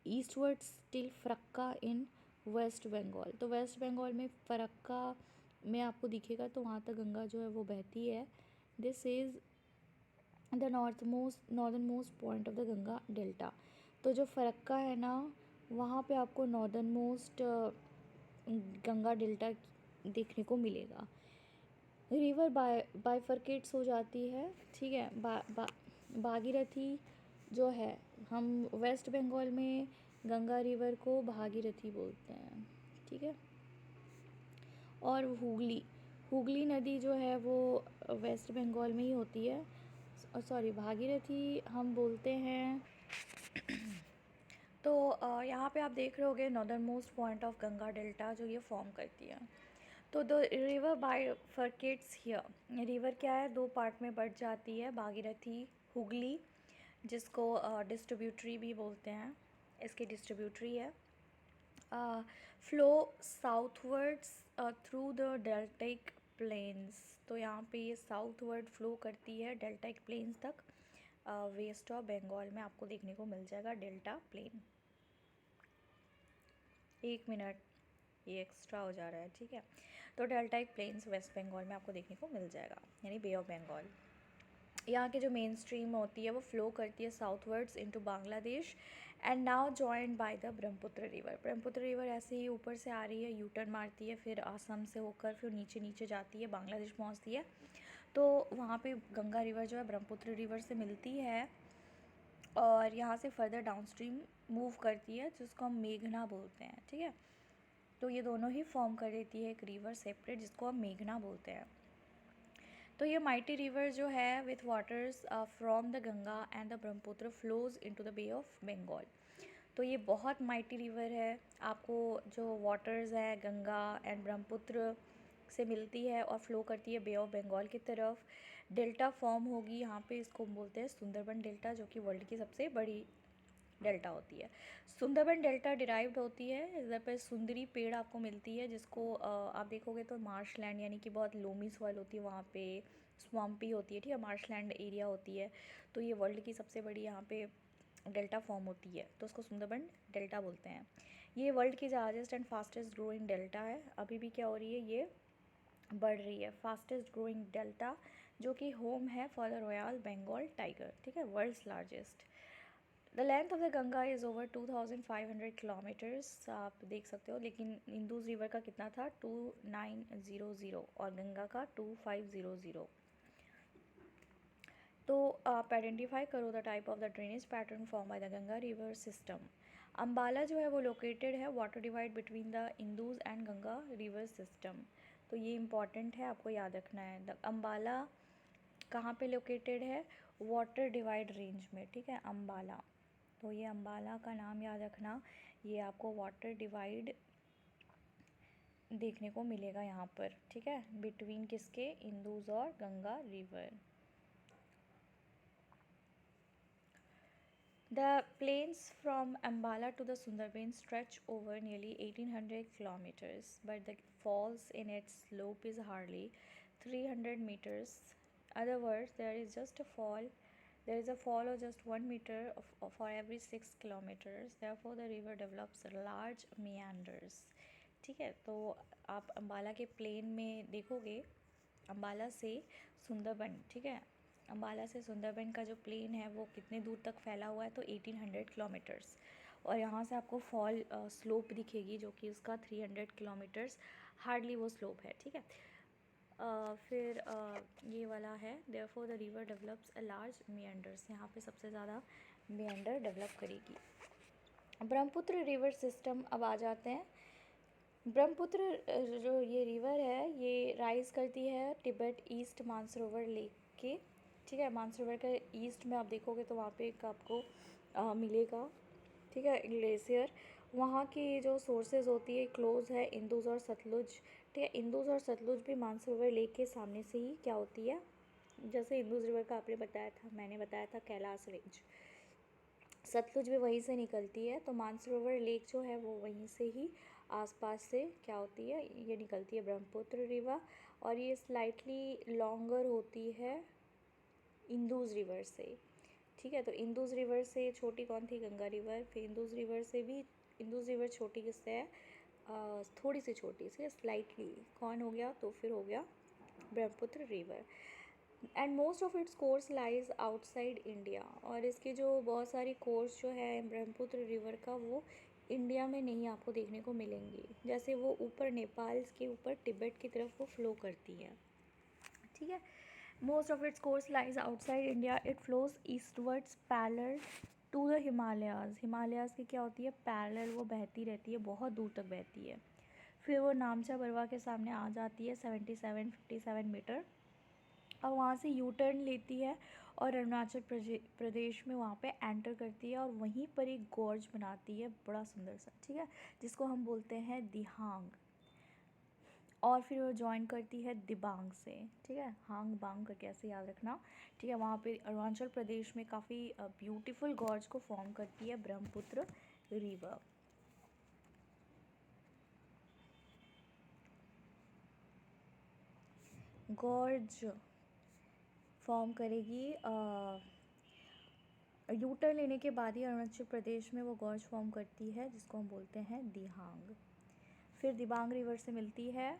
eastwards till Farakka in West Bengal. तो वेस्ट बंगाल में फरक्का में आपको दिखेगा, तो वहाँ तक गंगा जो है वो बहती है. This is the northern most point of the Ganga delta. तो जो फरक्का है ना, वहाँ पे आपको नॉर्दर्न मोस्ट गंगा डेल्टा देखने को मिलेगा. रिवर बाइफरकेट्स हो जाती है, ठीक है. भागीरथी जो है, हम वेस्ट बंगाल में गंगा रिवर को भागीरथी बोलते हैं, ठीक है. और हुगली हुगली नदी जो है वो वेस्ट बंगाल में ही होती है. सॉरी, भागीरथी हम बोलते हैं. तो यहाँ पे आप देख रहे होगे northern most point of Ganga delta जो ये फॉर्म करती है. तो द रिवर बाइफरकेट्स हियर. रिवर क्या है, दो पार्ट में बढ़ जाती है. भागीरथी, हुगली, जिसको डिस्ट्रीब्यूटरी भी बोलते हैं, इसकी डिस्ट्रीब्यूटरी है. Flow southwards through the deltaic plains. तो यहाँ पे ये साउथवर्ड फ्लो करती है डेल्टिक प्लेन्स तक. वेस्ट ऑफ बंगाल में आपको देखने को मिल जाएगा डेल्टा प्लेन. 1 मिनट ये एक्स्ट्रा हो जा रहा है, ठीक है. तो डेल्टाइक प्लेन्स वेस्ट बंगाल में आपको देखने को मिल जाएगा, यानी बे ऑफ बंगाल. यहाँ के जो मेन स्ट्रीम होती है वो फ्लो करती है southwards into Bangladesh and now joined by the Brahmaputra river. Brahmaputra river ऐसे ही ऊपर से आ रही है, यू टर्न मारती है, फिर असम से होकर फिर नीचे नीचे जाती है, बांग्लादेश पहुँचती है. तो वहाँ पे गंगा रिवर जो है ब्रह्मपुत्र रिवर से मिलती है और यहाँ से फर्दर डाउन स्ट्रीम मूव करती है, जिसको हम मेघना बोलते हैं, ठीक है. तो ये दोनों ही फॉर्म कर देती है एक रिवर सेपरेट, जिसको हम मेघना बोलते हैं. तो ये माइटी रिवर जो है with waters from the Ganga and the Brahmaputra flows into the Bay of Bengal. तो ये बहुत माइटी रिवर है. आपको जो वाटर्स है गंगा एंड ब्रह्मपुत्र से मिलती है और फ्लो करती है बे ऑफ बंगाल की तरफ. डेल्टा फॉर्म होगी यहाँ पे, इसको बोलते हैं सुंदरबन डेल्टा, जो कि वर्ल्ड की सबसे बड़ी डेल्टा होती है. सुंदरबन डेल्टा डिराइव्ड होती है, इधर पर सुंदरी पेड़ आपको मिलती है, जिसको आप देखोगे तो मार्श लैंड, यानी कि बहुत लोमी सॉइल होती है वहाँ पे, स्वाम्पी होती है, ठीक है, मार्श लैंड एरिया होती है. तो ये वर्ल्ड की सबसे बड़ी यहाँ पे डेल्टा फॉर्म होती है, तो उसको सुंदरबन डेल्टा बोलते हैं. ये वर्ल्ड की largest and fastest growing delta है. अभी भी क्या हो रही है, ये बढ़ रही है. फास्टेस्ट ग्रोइंग डेल्टा, जो कि होम है for the royal Bengal tiger, ठीक है, world's largest. The length of the Ganga is over 2500 kilometres, आप देख सकते हो. लेकिन इंदूज़ रिवर का कितना था, 2900, और गंगा का 2500. तो आप आइडेंटिफाई करो the type of the drainage pattern form by the Ganga river system. Ambala जो है वो लोकेटेड है water divide between the Indus and Ganga river system. तो ये इम्पॉर्टेंट है, आपको याद रखना है. द अम्बाला कहाँ पे लोकेटेड है, वाटर डिवाइड रेंज में, ठीक है, अम्बाला. तो ये अम्बाला का नाम याद रखना, ये आपको वाटर डिवाइड देखने को मिलेगा यहाँ पर, ठीक है, बिटवीन किसके, इंदूज़ और Ganga river. The plains from Ambala to the Sundarbans stretch over nearly 1800 kilometers, but the falls in its slope is hardly 300 meters. Other words, there is a fall of just 1 meter for every 6 kilometers. Therefore, the river develops large meanders. ठीक है, तो आप अम्बाला के plane में देखोगे, अम्बाला से सुंदरबन, ठीक है, अम्बाला से सुंदरबन का जो प्लेन है वो कितने दूर तक फैला हुआ है, तो 1800 किलोमीटर्स. और यहाँ से आपको फॉल स्लोप दिखेगी, जो कि उसका 300 किलोमीटर्स हार्डली वो स्लोप है, ठीक है. फिर ये वाला है, therefore the river develops a large meanders. यहाँ पे सबसे ज़्यादा मेंडर डेवलप करेगी. ब्रह्मपुत्र रिवर सिस्टम अब आ जाते हैं. ब्रह्मपुत्र जो ये रिवर है ये राइज करती है तिब्बत ईस्ट मानसरोवर लेक के, ठीक है. मानसरोवर के ईस्ट में आप देखोगे तो वहाँ पे एक आपको मिलेगा, ठीक है, ग्लेशियर. वहाँ की जो सोर्सेज होती है क्लोज है इंदुज़ और सतलुज, ठीक है. इंदुज़ और सतलुज भी मानसरोवर लेक के सामने से ही क्या होती है, जैसे इंदुज़ रिवर का आपने बताया था, मैंने बताया था कैलाश रेंज, सतलुज भी वहीं से निकलती है. तो मानसरोवर लेक जो है वो वहीं से ही आसपास से क्या होती है, ये निकलती है ब्रह्मपुत्र रिवर. और ये स्लाइटली लॉन्गर होती है इंदुज़ रिवर से, ठीक है। तो इंदुज़ रिवर से छोटी कौन थी? गंगा रिवर। फिर इंदुज़ रिवर से भी, इंदुज़ रिवर छोटी किससे है? थोड़ी सी छोटी से, स्लाइटली, कौन हो गया? तो फिर हो गया Brahmaputra river. And most of its course lies outside India, और इसके जो बहुत सारी कोर्स जो है ब्रह्मपुत्र रिवर का, वो इंडिया में नहीं आपको देखने को मिलेंगी। जैसे वो ऊपर नेपाल के ऊपर तिब्बत की तरफ वो फ्लो करती है, ठीक है। Most of its course lies outside India, it flows eastwards parallel to the Himalayas. Himalayas की क्या होती है? पैरेलल, वो बहती रहती है, बहुत दूर तक बहती है। फिर वो नामचा बरवा के सामने आ जाती है 57 मीटर, और वहाँ से यू टर्न लेती है और अरुणाचल प्रदेश में वहाँ पे एंटर करती है, और वहीं पर एक गॉर्ज बनाती है बड़ा सुंदर सा, ठीक है, जिसको हम बोलते हैं दिहांग। और फिर वो ज्वाइन करती है दिबांग से, ठीक है, हांग बांग का कैसे याद रखना, ठीक है। वहाँ पे अरुणाचल प्रदेश में काफ़ी ब्यूटीफुल गॉर्ज को फॉर्म करती है ब्रह्मपुत्र रिवर। गॉर्ज फॉर्म करेगी यू टर्न लेने के बाद ही अरुणाचल प्रदेश में वो गॉर्ज फॉर्म करती है, जिसको हम बोलते हैं दिहांग। फिर दिबांग रिवर से मिलती है,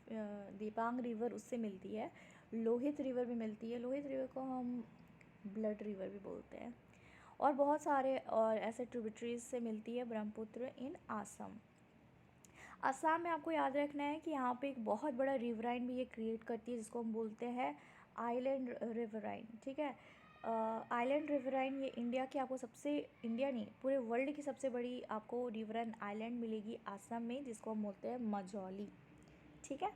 दिबांग रिवर उससे मिलती है, लोहित रिवर भी मिलती है। लोहित रिवर को हम ब्लड रिवर भी बोलते हैं। और बहुत सारे और ऐसे ट्रिब्यूटरीज से मिलती है ब्रह्मपुत्र इन आसम। असम में आपको याद रखना है कि यहाँ पे एक बहुत बड़ा रिवराइन भी ये क्रिएट करती है, जिसको हम बोलते हैं आइलैंड रिवराइन, ठीक है। आइलैंड रिवराइन, ये इंडिया की आपको सबसे, इंडिया नहीं पूरे वर्ल्ड की सबसे बड़ी आपको रिवराइन आइलैंड मिलेगी आसम में, जिसको हम बोलते हैं मजौली, ठीक है।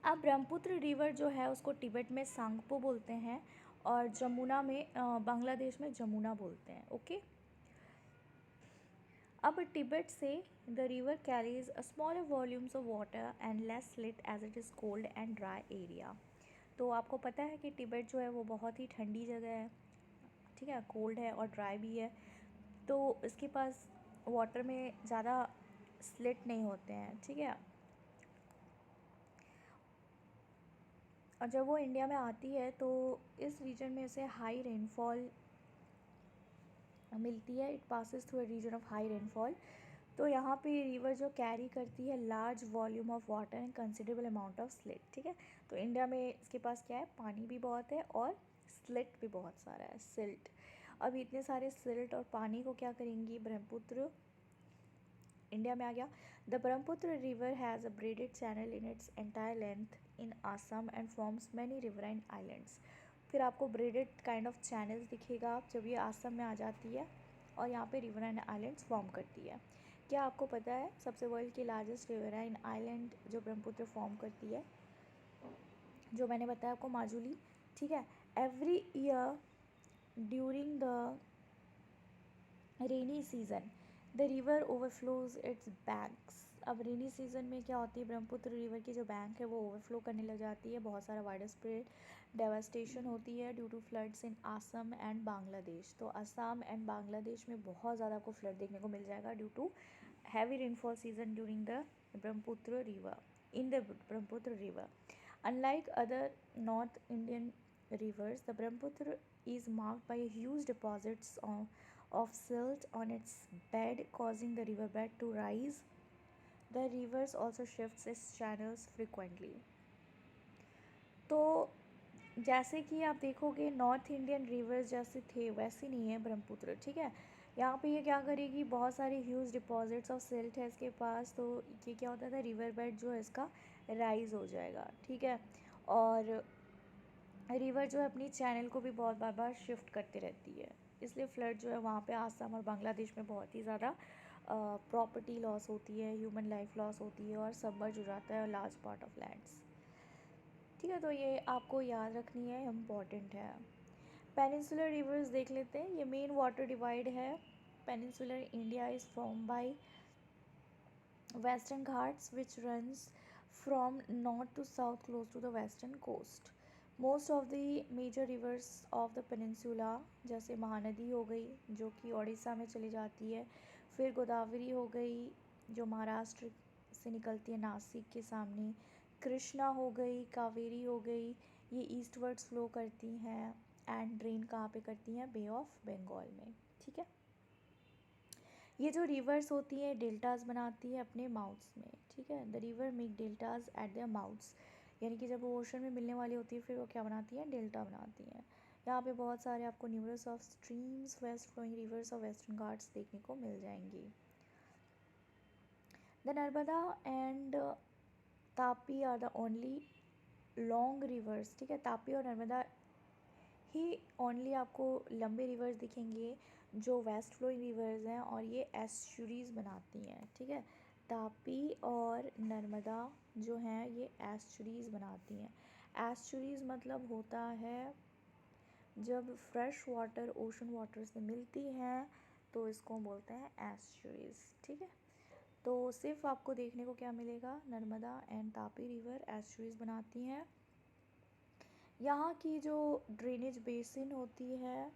अब ब्रह्मपुत्र रिवर जो है उसको तिब्बत में सांगपो बोलते हैं, और जमुना में बांग्लादेश में जमुना बोलते हैं, ओके। अब तिब्बत से the river carries a smaller volumes of water and less silt as it is cold and dry area. तो आपको पता है कि तिब्बत जो है वो बहुत ही ठंडी जगह है, ठीक है, कोल्ड है और ड्राई भी है, तो इसके पास वाटर में ज़्यादा स्लिट नहीं होते हैं, ठीक है। और जब वो इंडिया में आती है तो इस रीजन में इसे हाई रेनफॉल मिलती है, it passes through a region of high rainfall. तो यहाँ पे रिवर जो कैरी करती है large volume of water and considerable amount of silt, ठीक है। तो इंडिया में इसके पास क्या है? पानी भी बहुत है और स्लिट भी बहुत सारा है, सिल्ट। अब इतने सारे सिल्ट और पानी को क्या करेंगी? ब्रह्मपुत्र इंडिया में आ गया। The Brahmaputra river has a braided channel in its entire length in Assam and forms many riverine islands. फिर आपको ब्रेडेड काइंड ऑफ चैनल्स दिखेगा जब ये आसाम में आ जाती है, और यहाँ पे रिवराइन आइलैंड्स फॉर्म करती है। क्या आपको पता है सबसे वर्ल्ड की लार्जेस्ट रिवराइन आइलैंड जो ब्रह्मपुत्र फॉर्म करती है? जो मैंने बताया आपको, माजुली, ठीक है। Every year during the rainy season the river overflows it's banks. अब रेनी सीजन में क्या होती है? ब्रह्मपुत्र रिवर की जो बैंक है वो ओवरफ्लो करने लग जाती है, बहुत सारा वाइड स्प्रेड डेवास्टेशन होती है due to floods in Assam and Bangladesh. तो असम एंड बांग्लादेश में बहुत ज़्यादा आपको फ्लड देखने को मिल जाएगा due to heavy rainfall season during the Brahmaputra river, in the Brahmaputra river. Unlike other North Indian rivers, the Brahmaputra is marked by huge deposits of silt on its bed, causing the riverbed to rise. The rivers also shifts its channels frequently. तो जैसे कि आप देखोगे north Indian reverse जैसे थे वैसे नहीं है ब्रह्मपुत्र, ठीक है। यहाँ पे ये क्या करेगी? बहुत सारे ह्यूज डिपॉजिट्स ऑफ सिल्ट है इसके पास, तो ये क्या होता था? रिवर बेड जो है इसका राइज हो जाएगा, ठीक है। और रिवर जो है अपनी चैनल को भी बहुत बार बार शिफ्ट करती रहती है, इसलिए फ्लड जो है वहाँ पे आसाम और बांग्लादेश में बहुत ही ज़्यादा प्रॉपर्टी लॉस होती है, ह्यूमन लाइफ लॉस होती है, और सबमर्ज हो जाता है लार्ज पार्ट ऑफ लैंड्स, ठीक है। तो ये आपको याद रखनी है, इम्पॉर्टेंट है। पेनिनसुलर रिवर्स देख लेते हैं। ये मेन वाटर डिवाइड है। Peninsular India is form by western Ghats which runs from north to south close to the western coast. Most of the major rivers of the peninsula, जैसे महानदी हो गई जो कि उड़ीसा में चली जाती है, फिर गोदावरी हो गई जो महाराष्ट्र से निकलती है नासिक के सामने, कृष्णा हो गई, कावेरी हो गई, ये ईस्टवर्ड्स फ्लो करती हैं एंड ड्रेन कहाँ पे करती हैं, बे ऑफ बंगाल में, ठीक है। ये जो रिवर्स होती हैं डेल्टास बनाती है अपने माउथ्स में, ठीक है। The river make deltas eight there mouths, यानी कि जब वो ओशन में मिलने वाली होती है फिर वो क्या बनाती हैं, डेल्टा बनाती हैं। यहाँ पे बहुत सारे आपको numerous of streams, west flowing rivers और वेस्टर्न घाट्स देखने को मिल जाएंगी। The Narmada and Tapi are the only long rivers, ठीक है। तापी और नर्मदा ही ओनली आपको लंबे रिवर्स दिखेंगे जो वेस्ट फ्लोइंग रिवर्स हैं और ये एस्चुरीज बनाती हैं, ठीक है। तापी और नर्मदा जो हैं ये एस्चुरीज बनाती हैं। एस्चुरीज मतलब होता है जब फ्रेश वाटर ओशन वाटर से मिलती हैं तो इसको बोलते हैं एस्चुरीज, ठीक है। तो सिर्फ आपको देखने को क्या मिलेगा, Narmada and Tapi river estuaries बनाती हैं। यहाँ की जो ड्रेनेज बेसिन होती है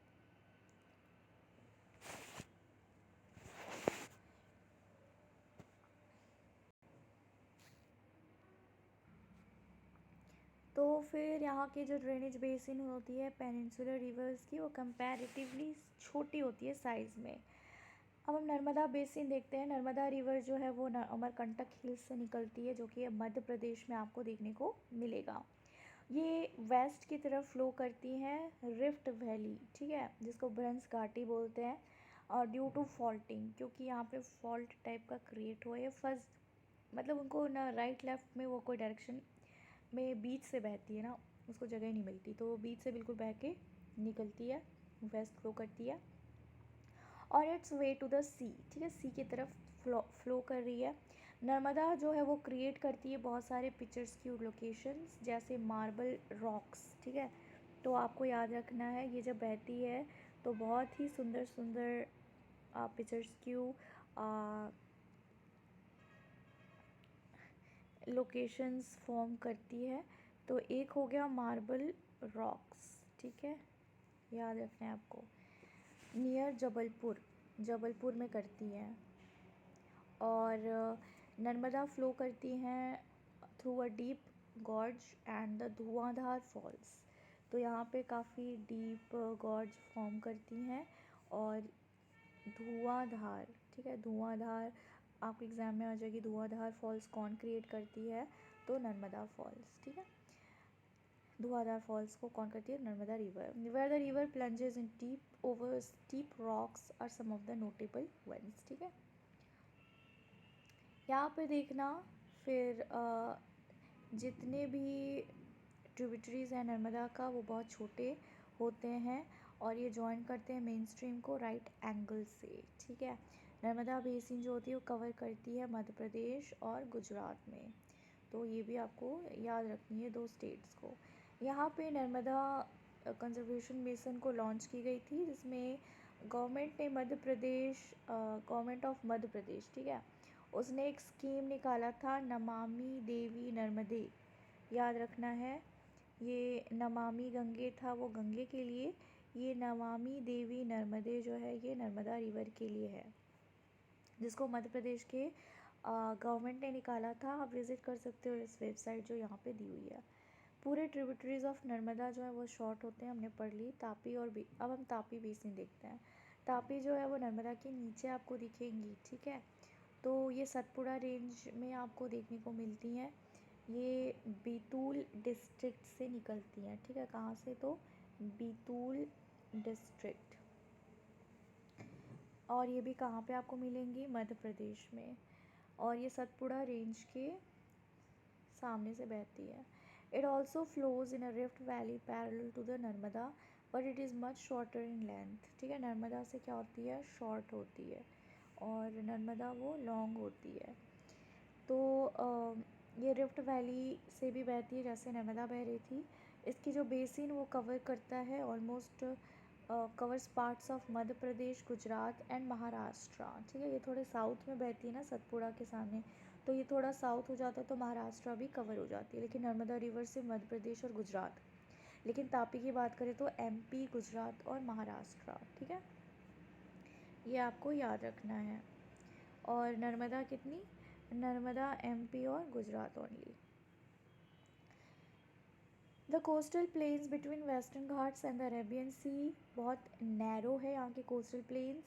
तो फिर यहाँ की जो ड्रेनेज बेसिन होती है पेनिनसुलर रिवर्स की, वो कंपैरेटिवली छोटी होती है साइज़ में। अब हम नर्मदा बेसिन देखते हैं। नर्मदा रिवर जो है वो अमरकंटक हिल्स से निकलती है जो कि मध्य प्रदेश में आपको देखने को मिलेगा। ये वेस्ट की तरफ फ्लो करती हैं रिफ्ट वैली, ठीक है, जिसको ब्रंस घाटी बोलते हैं। और ड्यू टू फॉल्टिंग, क्योंकि यहाँ पे फॉल्ट टाइप का क्रिएट हुआ है, फर्स्ट मतलब उनको ना राइट लेफ़्ट में वो कोई डायरेक्शन में बीच से बहती है ना, उसको जगह ही नहीं मिलती, तो वो बीच से बिल्कुल बह के निकलती है, वेस्ट फ्लो करती है और इट्स वे टू द सी, ठीक है, सी की तरफ फ्लो कर रही है। नर्मदा जो है वो क्रिएट करती है बहुत सारे पिक्चर्स की लोकेशंस जैसे मार्बल रॉक्स, ठीक है। तो आपको याद रखना है ये जब बहती है तो बहुत ही सुंदर सुंदर पिक्चर्स की लोकेशंस फॉर्म करती है। तो एक हो गया मार्बल रॉक्स, ठीक है, याद रखना है आपको, नियर जबलपुर, जबलपुर में करती हैं। और नर्मदा फ्लो करती हैं through a deep gorge and the Dhuandhar false. तो यहाँ पे काफ़ी डीप गॉर्ज फॉर्म करती हैं और धुआंधार, ठीक है, धुआंधार आपके एग्ज़ाम में आ जाएगी। धुआंधार फॉल्स कौन क्रिएट करती है, तो नर्मदा फॉल्स, ठीक है। धुआंधार फॉल्स को कौन करती है, Narmada river. Where the river plunges in deep over steep rocks are some of the notable ones, ठीक है। यहाँ पे देखना फिर जितने भी ट्रिब्यूटरीज़ हैं नर्मदा का वो बहुत छोटे होते हैं और ये जॉइन करते हैं मेन स्ट्रीम को राइट एंगल से, ठीक है। नर्मदा बेसिन जो होती है वो कवर करती है मध्य प्रदेश और गुजरात में, तो ये भी आपको याद रखनी है दो स्टेट्स को। यहाँ पे नर्मदा कंजर्वेशन बेसिन को लॉन्च की गई थी जिसमें गवर्नमेंट ने मध्य प्रदेश गवर्नमेंट ऑफ मध्य प्रदेश, ठीक है, उसने एक स्कीम निकाला था नमामि देवी नर्मदे, याद रखना है। ये नमामि गंगे था वो गंगे के लिए, ये नमामि देवी नर्मदे जो है ये नर्मदा रिवर के लिए है, जिसको मध्य प्रदेश के गवर्नमेंट ने निकाला था। आप विज़िट कर सकते हो इस वेबसाइट जो यहाँ पे दी हुई है। पूरे ट्रिब्यूटरीज ऑफ नर्मदा जो है वो शॉर्ट होते हैं, हमने पढ़ ली तापी और अब हम तापी बेसिन देखते हैं। तापी जो है वो नर्मदा के नीचे आपको दिखेंगी, ठीक है। तो ये सतपुड़ा रेंज में आपको देखने को मिलती हैं। ये बैतूल डिस्ट्रिक्ट से निकलती हैं, ठीक है, कहाँ से, तो बैतूल डिस्ट्रिक्ट। और ये भी कहाँ पे आपको मिलेंगी, मध्य प्रदेश में। और ये सतपुड़ा रेंज के सामने से बहती है। It also flows in a rift valley parallel to the Narmada but it is much shorter in length, ठीक है। नर्मदा से क्या होती है, शॉर्ट होती है और नर्मदा वो लॉन्ग होती है। तो ये रिफ्ट वैली से भी बहती है जैसे नर्मदा बह रही थी। इसकी जो बेसिन वो कवर करता है almost covers parts of Madhya Pradesh, Gujarat and Maharashtra, ठीक है। ये थोड़े साउथ में बहती है ना सतपुड़ा के सामने, तो ये थोड़ा साउथ हो जाता है तो महाराष्ट्र भी कवर हो जाती है, लेकिन नर्मदा रिवर से मध्य प्रदेश और गुजरात। लेकिन तापी की बात करें तो एमपी, गुजरात और महाराष्ट्र, ठीक है, ये आपको याद रखना है। और नर्मदा कितनी, नर्मदा एमपी और Gujarat only. The coastal plains between Western Ghats and the Arabian sea बहुत नैरो है यहाँ के कोस्टल प्लेन्स,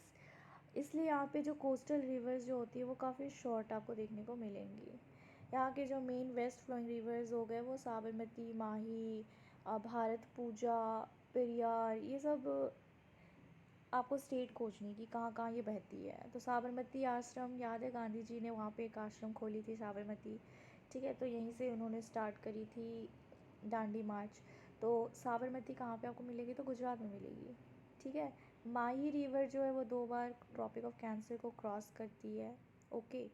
इसलिए यहाँ पे जो कोस्टल रिवर्स जो होती है वो काफ़ी शॉर्ट आपको देखने को मिलेंगी। यहाँ के जो मेन वेस्ट फ्लोइंग रिवर्स हो गए वो साबरमती, माही, भारतपुजा, पेरियार, ये सब आपको स्टेट खोजनी कि कहाँ कहाँ ये बहती है। तो साबरमती आश्रम याद है, गांधी जी ने वहाँ पे एक आश्रम खोली थी साबरमती, ठीक है, तो यहीं से उन्होंने स्टार्ट करी थी दांडी मार्च। तो साबरमती कहाँ पे आपको मिलेगी, तो गुजरात में मिलेगी, ठीक है। माही रिवर जो है वो 2 बार ट्रॉपिक ऑफ कैंसर को क्रॉस करती है, ओके।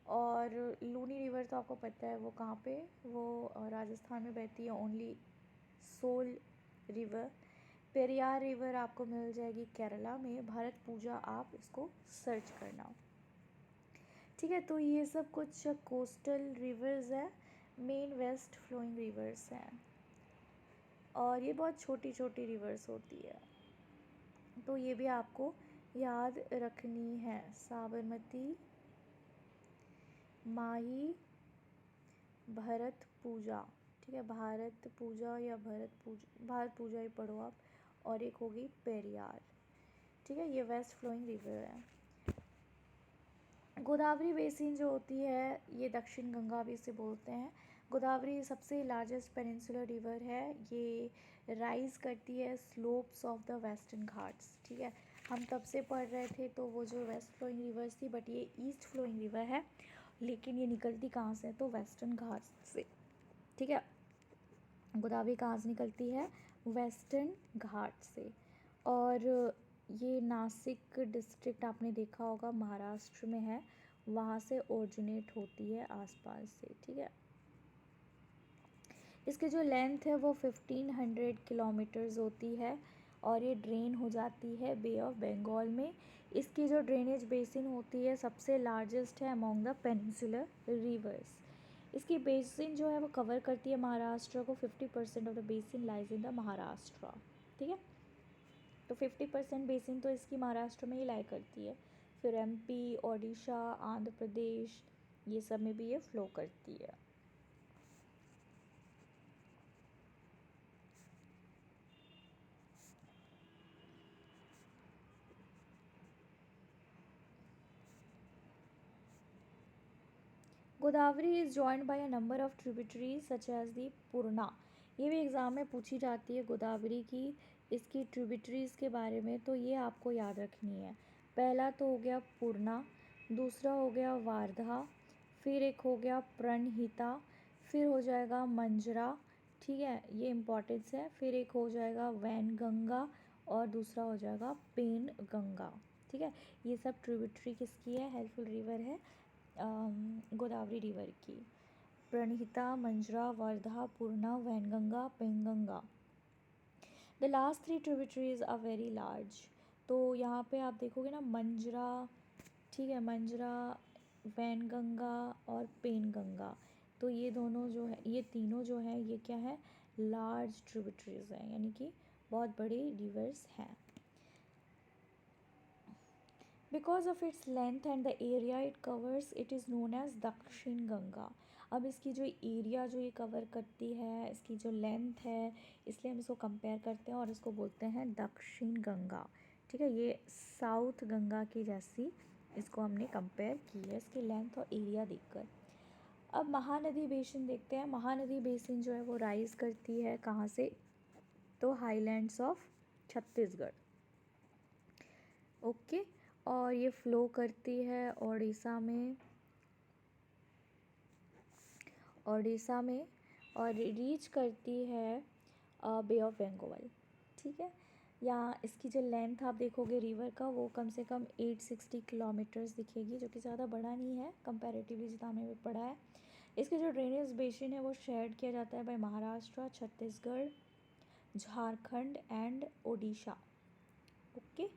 और लूनी रिवर तो आपको पता है वो कहाँ पे, वो राजस्थान में बहती है, only sole river. Periyar river आपको मिल जाएगी केरला में, भारत पूजा आप इसको सर्च करना, ठीक है। तो ये सब कुछ कोस्टल रिवर्स है, मेन वेस्ट फ्लोइंग रिवर्स हैं, और ये बहुत छोटी छोटी रिवर्स होती है, तो ये भी आपको याद रखनी है। साबरमती, माही, भरत पूजा, ठीक है, भारत पूजा या भारत पूजा ही पढ़ो आप, और एक होगी पेरियार, ठीक है, ये वेस्ट फ्लोइंग रिवर है। गोदावरी बेसिन जो होती है ये दक्षिण गंगा भी इसे बोलते हैं। गोदावरी सबसे लार्जेस्ट पेनिनसुलर रिवर है, ये राइज करती है slopes of the Western Ghats, ठीक है। हम तब से पढ़ रहे थे तो वो जो वेस्ट फ्लोइंग रिवर्स थी, बट ये ईस्ट फ्लोइंग रिवर है, लेकिन ये निकलती कहाँ से, तो वेस्टर्न घाट्स से, ठीक है। गोदावरी कहाँ से निकलती है, वेस्टर्न घाट से। और ये नासिक डिस्ट्रिक्ट आपने देखा होगा महाराष्ट्र में है, वहाँ से ओरिजिनेट होती है आसपास से, ठीक है। इसकी जो लेंथ है वो 1500 किलोमीटर्स होती है, और ये ड्रेन हो जाती है बे ऑफ बंगाल में। इसकी जो ड्रेनेज बेसिन होती है सबसे लार्जेस्ट है अमॉन्ग द पेनिनसुलर रिवर्स। इसकी बेसिन जो है वो कवर करती है महाराष्ट्र को, 50% of the basin lies in the Maharashtra, ठीक है। तो 50% बेसिन तो इसकी महाराष्ट्र में ही लाई करती है, फिर एमपी, ओडिशा, आंध्र प्रदेश, ये सब में भी ये फ्लो करती है। Godavari is joined by a number of tributaries such as the Purna, ये भी एग्ज़ाम में पूछी जाती है गोदावरी की, इसकी ट्रिब्यूटरीज़ के बारे में, तो ये आपको याद रखनी है। पहला तो हो गया पूर्णा, दूसरा हो गया वारधा, फिर एक हो गया प्रणहिता, फिर हो जाएगा मंजरा, ठीक है, ये इम्पॉर्टेंस है, फिर एक हो जाएगा वैनगंगा, और दूसरा हो जाएगा पेन गंगा, ठीक है। ये सब ट्रिब्यूटरी किसकी है, हेल्पफुल रिवर है गोदावरी रिवर की। Pranhita, Manjra, Wardha, Purna, Wainganga, Penganga. The last 3 tributaries are very large. तो यहाँ पे आप देखोगे ना मंजरा, ठीक है, मंजरा, वैनगंगा और पेनगंगा, तो ये दोनों जो है, ये तीनों जो है, ये क्या है, लार्ज ट्रिब्यूटरीज हैं, यानी कि बहुत बड़े रिवर्स हैं। Because of its length and the area it covers it is known as Dakshin Ganga. अब इसकी जो एरिया जो ये कवर करती है, इसकी जो लेंथ है, इसलिए हम इसको कंपेयर करते हैं और इसको बोलते हैं दक्षिण गंगा, ठीक है। ये साउथ गंगा की जैसी इसको हमने कंपेयर की है इसकी लेंथ और एरिया देखकर। अब महानदी बेसिन देखते हैं। महानदी बेसिन जो है वो राइज करती है कहाँ से, तो हाईलैंड्स ऑफ छत्तीसगढ़, ओके। और ये फ्लो करती है ओडिशा में और रीच करती है बे ऑफ बंगाल, ठीक है। यहाँ इसकी जो लेंथ आप देखोगे रिवर का, वो कम से कम 860 किलोमीटर्स दिखेगी, जो कि ज़्यादा बड़ा नहीं है कंपैरेटिवली जितना हमने पढ़ा है। इसके जो ड्रेनेज बेसिन है वो शेयर किया जाता है by Maharashtra, Chhattisgarh, Jharkhand and Odisha, okay.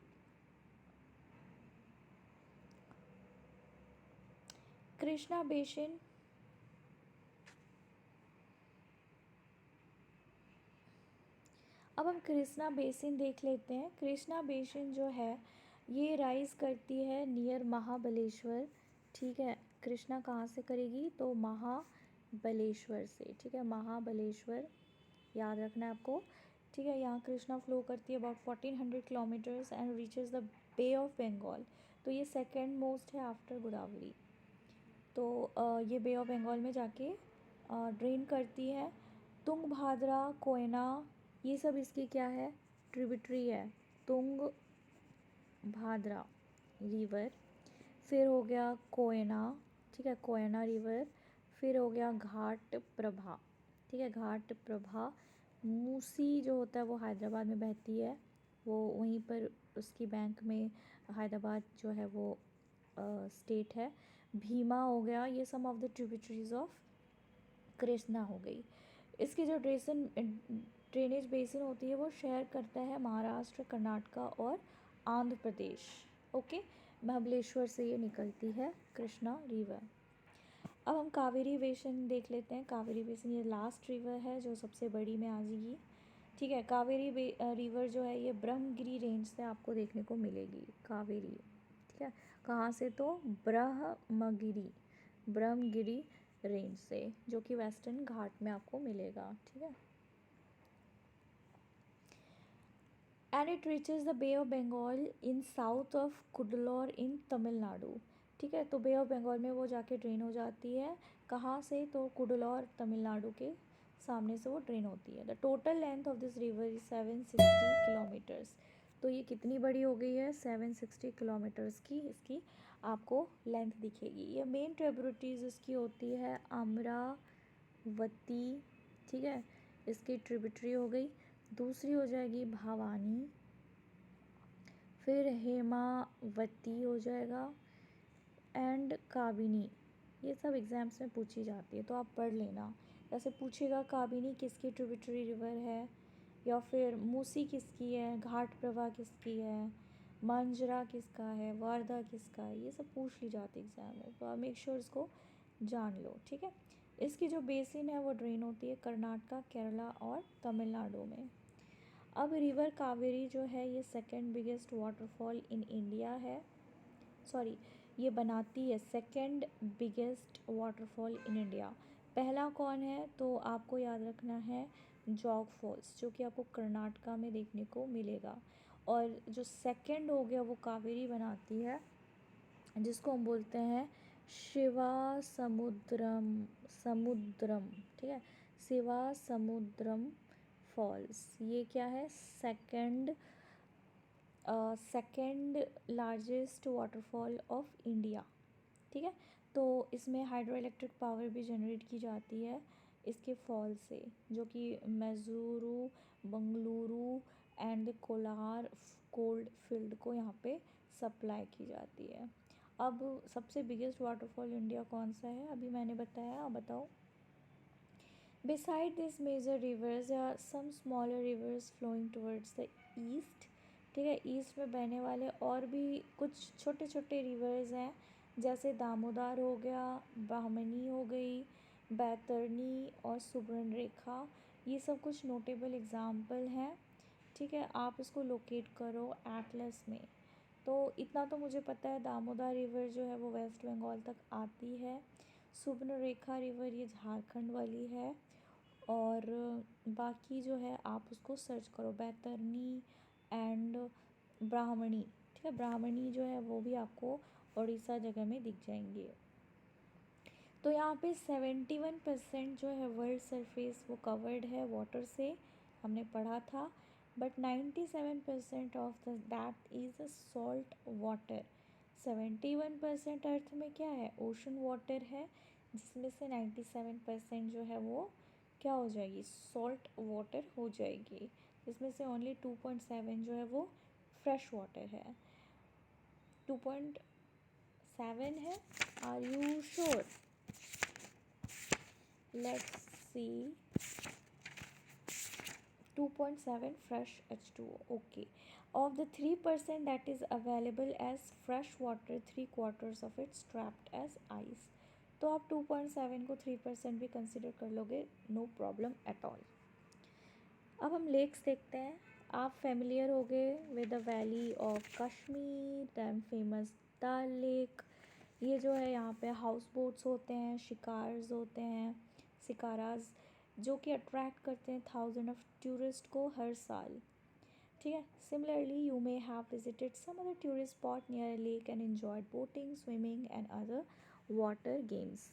Krishna basin, अब हम कृष्णा बेसिन देख लेते हैं। कृष्णा बेसिन जो है ये राइज करती है नियर महाबलेश्वर, ठीक है। कृष्णा कहाँ से करेगी, तो महाबलेश्वर से, ठीक है, महाबलेश्वर याद रखना है आपको, ठीक है। यहाँ कृष्णा फ्लो करती है about 1400 kilometres and reaches the Bay of Bengal. तो ये सेकेंड मोस्ट है आफ्टर गोदावरी। तो ये बे ऑफ बंगाल में जाके ड्रेन करती है। तुंग भाद्रा कोयना ये सब इसकी क्या है, ट्रिब्यूटरी है। तुंग भाद्रा रिवर, फिर हो गया कोयना, ठीक है, कोयना रिवर, फिर हो गया घाट प्रभा, ठीक है, घाट प्रभा। मूसी जो होता है वो हैदराबाद में बहती है, वो वहीं पर उसकी बैंक में हैदराबाद जो है वो स्टेट है। भीमा हो गया, ये some of the tributaries of Krishna हो गई। इसकी जो ड्रेनेज बेसिन होती है वो शेयर करता है महाराष्ट्र, कर्नाटका और आंध्र प्रदेश। ओके, महाबलेश्वर से ये निकलती है कृष्णा रिवर। अब हम कावेरी बेसिन देख लेते हैं। कावेरी बेसिन ये लास्ट रिवर है जो सबसे बड़ी में आ जाएगी, ठीक है। कावेरी रिवर जो है ये ब्रह्मगिरी रेंज से आपको देखने को मिलेगी, कावेरी, ठीक है। कहाँ से, तो ब्रह्मगिरी रेंज से, जो कि वेस्टर्न घाट में आपको मिलेगा, ठीक है। And it reaches the Bay of Bengal in south of Cuddalore in Tamil Nadu, ठीक है। तो बे ऑफ बंगाल में वो जाके ड्रेन हो जाती है, कहाँ से, तो कुडलोर तमिलनाडु के सामने से वो ड्रेन होती है। The total length of this river is 760 kilometres. तो ये कितनी बड़ी हो गई है, 760 किलोमीटर्स की इसकी आपको लेंथ दिखेगी। ये मेन ट्रिब्यूटरीज इसकी होती है अमरावती, ठीक है, इसकी ट्रिब्यूटरी हो गई। दूसरी हो जाएगी भवानी, फिर हेमावती हो जाएगा, एंड काबिनी। ये सब एग्ज़ाम्स में पूछी जाती है तो आप पढ़ लेना। जैसे पूछेगा काबिनी किसकी ट्रिब्यूटरी रिवर है, या फिर मूसी किसकी है, घाट प्रभा किसकी है, मांजरा किसका है, वारधा किसका है, ये सब पूछ ली जाती है एग्ज़ाम में, तो आप मेक श्योर इसको जान लो, ठीक है। इसकी जो बेसिन है वो ड्रेन होती है कर्नाटका, केरला और तमिलनाडु में। अब रिवर कावेरी जो है ये second biggest waterfall in India है, सॉरी, ये बनाती है second biggest waterfall in India. पहला कौन है, तो आपको याद रखना है जॉग फॉल्स, जो कि आपको कर्नाटका में देखने को मिलेगा। और जो सेकंड हो गया वो कावेरी बनाती है, जिसको हम बोलते हैं शिवा समुद्रम, ठीक है, शिवा समुद्रम फॉल्स। ये क्या है, second largest waterfall of India, ठीक है। तो इसमें हाइड्रो इलेक्ट्रिक पावर भी जनरेट की जाती है इसके फॉल से, जो कि Mysuru, Bengaluru and Kolar cold field को यहाँ पे सप्लाई की जाती है। अब सबसे बिगेस्ट वाटरफॉल इंडिया कौन सा है, अभी मैंने बताया, आप बताओ। Beside these major rivers there are some smaller rivers flowing towards the east, ठीक है। ईस्ट में बहने वाले और भी कुछ छोटे छोटे रिवर्स हैं, जैसे दामोदर हो गया, ब्राह्मणी हो गई, बैतरनी और सुवर्णरेखा। ये सब कुछ नोटेबल एग्जाम्पल हैं, ठीक है। आप इसको लोकेट करो एटलस में। तो इतना तो मुझे पता है, दामोदर रिवर जो है वो वेस्ट बंगाल तक आती है, सुवर्णरेखा रिवर ये झारखंड वाली है, और बाकी जो है आप उसको सर्च करो, बैतरनी एंड ब्राह्मणी, ठीक है। ब्राह्मणी जो है वो भी आपको उड़ीसा जगह में दिख जाएंगे। तो यहाँ पे 71% जो है वर्ल्ड सरफेस वो कवर्ड है वाटर से, हमने पढ़ा था। But 97% of the that is salt water. 71% अर्थ में क्या है, ओशन वाटर है, जिसमें से 97% जो है वो क्या हो जाएगी, सॉल्ट वाटर हो जाएगी, जिसमें से ओनली 2.7 जो है वो फ्रेश वाटर है। 2.7 है, are you sure, let's see, 2.7 fresh H2O, okay। Of the 3% that is available as fresh water, 3/4 of it trapped as ice। तो आप 2.7 को 3% भी कंसिडर कर लोगे, नो प्रॉब्लम एट ऑल। अब हम लेक्स देखते हैं। आप फेमिलियर हो गए with the valley of Kashmir, them famous Dal lake. ये जो है यहाँ पे हाउस बोट्स होते हैं, शिकार्स होते हैं, शिकाराज, जो कि अट्रैक्ट करते हैं थाउजेंड ऑफ टूरिस्ट को हर साल। ठीक है। Similarly you may have visited some other tourist spot near a lake and enjoyed boating, swimming and other water games.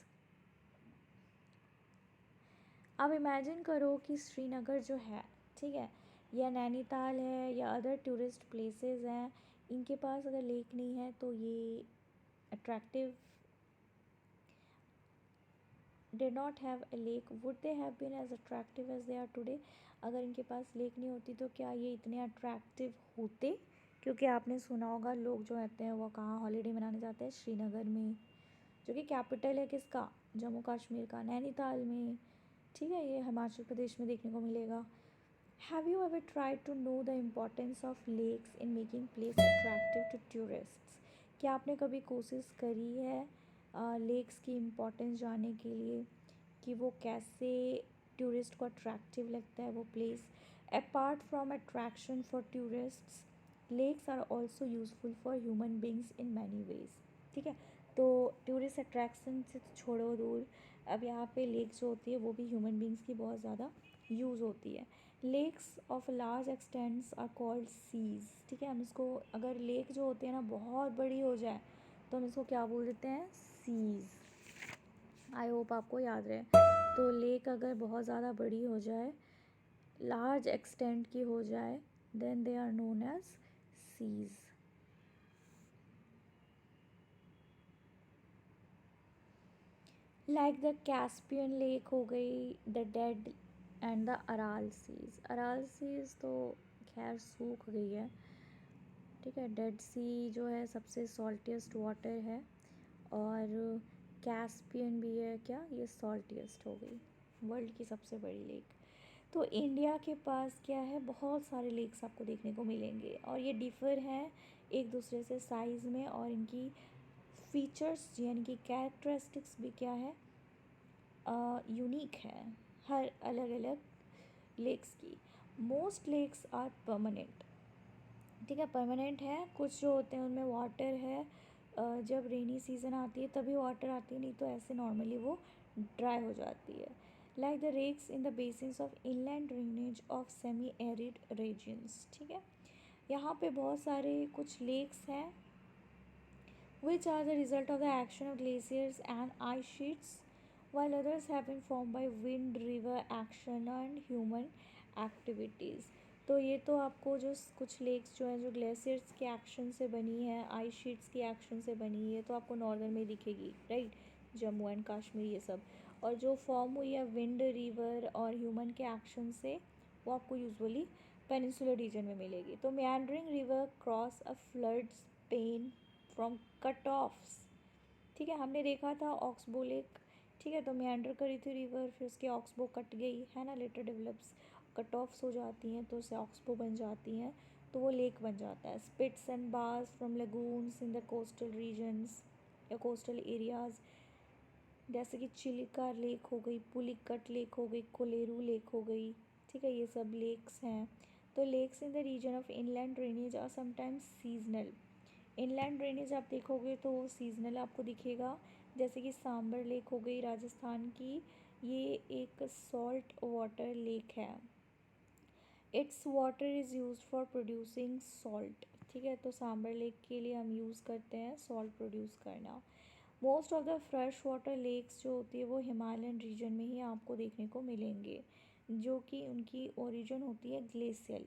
अब इमेजिन करो कि श्रीनगर जो है, ठीक है, या नैनीताल है या अदर टूरिस्ट प्लेसेस हैं, इनके पास अगर लेक नहीं है तो ये attractive did not have a lake, would they have been as attractive as they are today? अगर इनके पास लेक नहीं होती तो क्या ये इतने अट्रैक्टिव होते? क्योंकि आपने सुना होगा लोग जो रहते हैं वो कहाँ हॉलीडे मनाने जाते हैं, श्रीनगर में, जो कि कैपिटल है किसका, जम्मू कश्मीर का, नैनीताल में। ठीक है, ये हिमाचल प्रदेश में देखने को मिलेगा। Have you ever tried to know the importance of lakes in making place attractive to tourists? क्या आपने कभी कोशिश करी है लेक्स की इम्पोर्टेंस जानने के लिए कि वो कैसे टूरिस्ट को अट्रैक्टिव लगता है वो place? Apart from attraction for tourists, lakes are also useful for human beings in many ways. ठीक है, तो टूरिस्ट अट्रैक्शन से तो छोड़ो दूर, अब यहाँ पे लेक्स जो होती है वो भी ह्यूमन बींग्स की बहुत ज़्यादा यूज़ होती है। Lakes of large extents are called seas. ठीक है, हम इसको, अगर लेक जो होती है ना बहुत बड़ी हो जाए तो हम इसको क्या बोल देते हैं, सीज। आई होप आपको याद रहे। तो लेक अगर बहुत ज़्यादा बड़ी हो जाए, लार्ज एक्सटेंट की हो जाए, then they are known as seas. Like the Caspian lake हो गई, the dead and the Aral seas. Aral seas तो खैर सूख गई है। ठीक है, डेड सी जो है सबसे सॉल्टिएस्ट वाटर है, और कैस्पियन भी है, क्या ये सॉल्टिएस्ट हो गई, वर्ल्ड की सबसे बड़ी लेक। तो इंडिया के पास क्या है, बहुत सारे लेक्स आपको देखने को मिलेंगे, और ये डिफ़र हैं एक दूसरे से साइज़ में, और इनकी फीचर्स यानी कि कैरेक्टरिस्टिक्स भी क्या है, यूनिक है हर अलग अलग लेक्स की। Most lakes are permanent. ठीक है, परमानेंट है। कुछ जो होते हैं उनमें वाटर है, जब रेनी सीज़न आती है तभी वाटर आती है, नहीं तो ऐसे नॉर्मली वो ड्राई हो जाती है। Like the lakes in the basins of inland drainage of semi arid regions. ठीक है, यहाँ पे बहुत सारे कुछ लेक्स हैं which are the result of the action of glaciers and ice sheets, while others have been formed by wind, river action and human activities। तो ये तो आपको जो कुछ लेक्स जो हैं जो ग्लेशियर्स के एक्शन से बनी है, आइस शीट्स की एक्शन से बनी है, तो आपको नॉर्दर्न में दिखेगी, राइट, जम्मू एंड कश्मीर ये सब। और जो फॉर्म हुई है विंड, रिवर और ह्यूमन के एक्शन से, वो आपको यूजुअली पेनिनसुलर रीजन में मिलेगी। तो meandering river cross a floods plain from cut offs. ठीक है, हमने देखा था ऑक्सबो लेक। ठीक है, तो meander करी थी रिवर, फिर उसकी ऑक्सबो कट गई है ना, लेटर डेवलप्स, कट ऑफ्स हो जाती हैं तो उससे ऑक्सबो बन जाती हैं, तो वो लेक बन जाता है। Spits and bars from lagoons in the coastal regions या कोस्टल एरियाज, जैसे कि चिलिका लेक हो गई, पुलिकट लेक हो गई, कोलेरू लेक हो गई। ठीक है, ये सब लेक्स हैं। तो lakes in the region of inland drainage are sometimes seasonal. Inland drainage आप देखोगे तो वो सीजनल आपको दिखेगा, जैसे कि सांबर लेक हो गई राजस्थान की, ये एक सॉल्ट वाटर लेक है। It's water is use for producing salt. ठीक है, तो सांबर लेक के लिए हम यूज़ करते हैं सॉल्ट प्रोड्यूस करना। Most of the fresh water lakes जो होती है वो हिमालयन रीजन में ही आपको देखने को मिलेंगे, जो कि उनकी ओरिजिन होती है ग्लेशियल।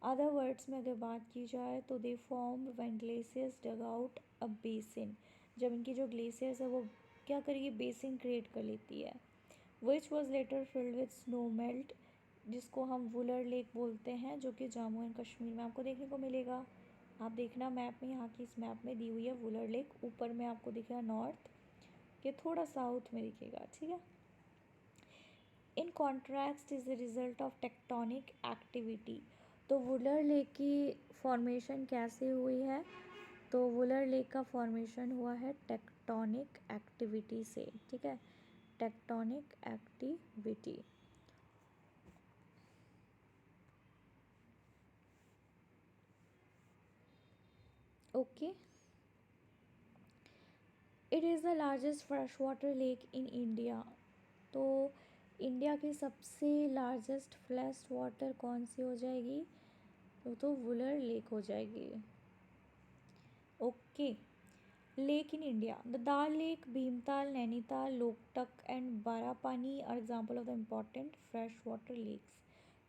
अदर वर्ड्स में अगर बात की जाए तो they form when glaciers dug out a basin. जब इनकी जो ग्लेशियर्स है वो क्या करेगी, बेसिन क्रिएट कर लेती है, which was later filled with snow melt, जिसको हम वुलर लेक बोलते हैं, जो कि जम्मू एंड कश्मीर में आपको देखने को मिलेगा। आप देखना मैप में, यहाँ की इस मैप में दी हुई है वुलर लेक, ऊपर में आपको दिखेगा नॉर्थ, ये थोड़ा साउथ में दिखेगा। ठीक है, in contrast is the result of tectonic activity. तो वुलर लेक की फॉर्मेशन कैसे हुई है, तो वुलर लेक का फॉर्मेशन हुआ है टेक्टोनिक एक्टिविटी से। ठीक है, tectonic activity. Okay, it is the largest fresh water lake in India. तो इंडिया की सबसे लार्जेस्ट फ्लैश वाटर कौन सी हो जाएगी? तो वुलर लेक हो जाएगी। Okay. Lake in India, the Dal lake, Bhimtal, Nainital, Loktak and Barapani are example of the important fresh water lakes.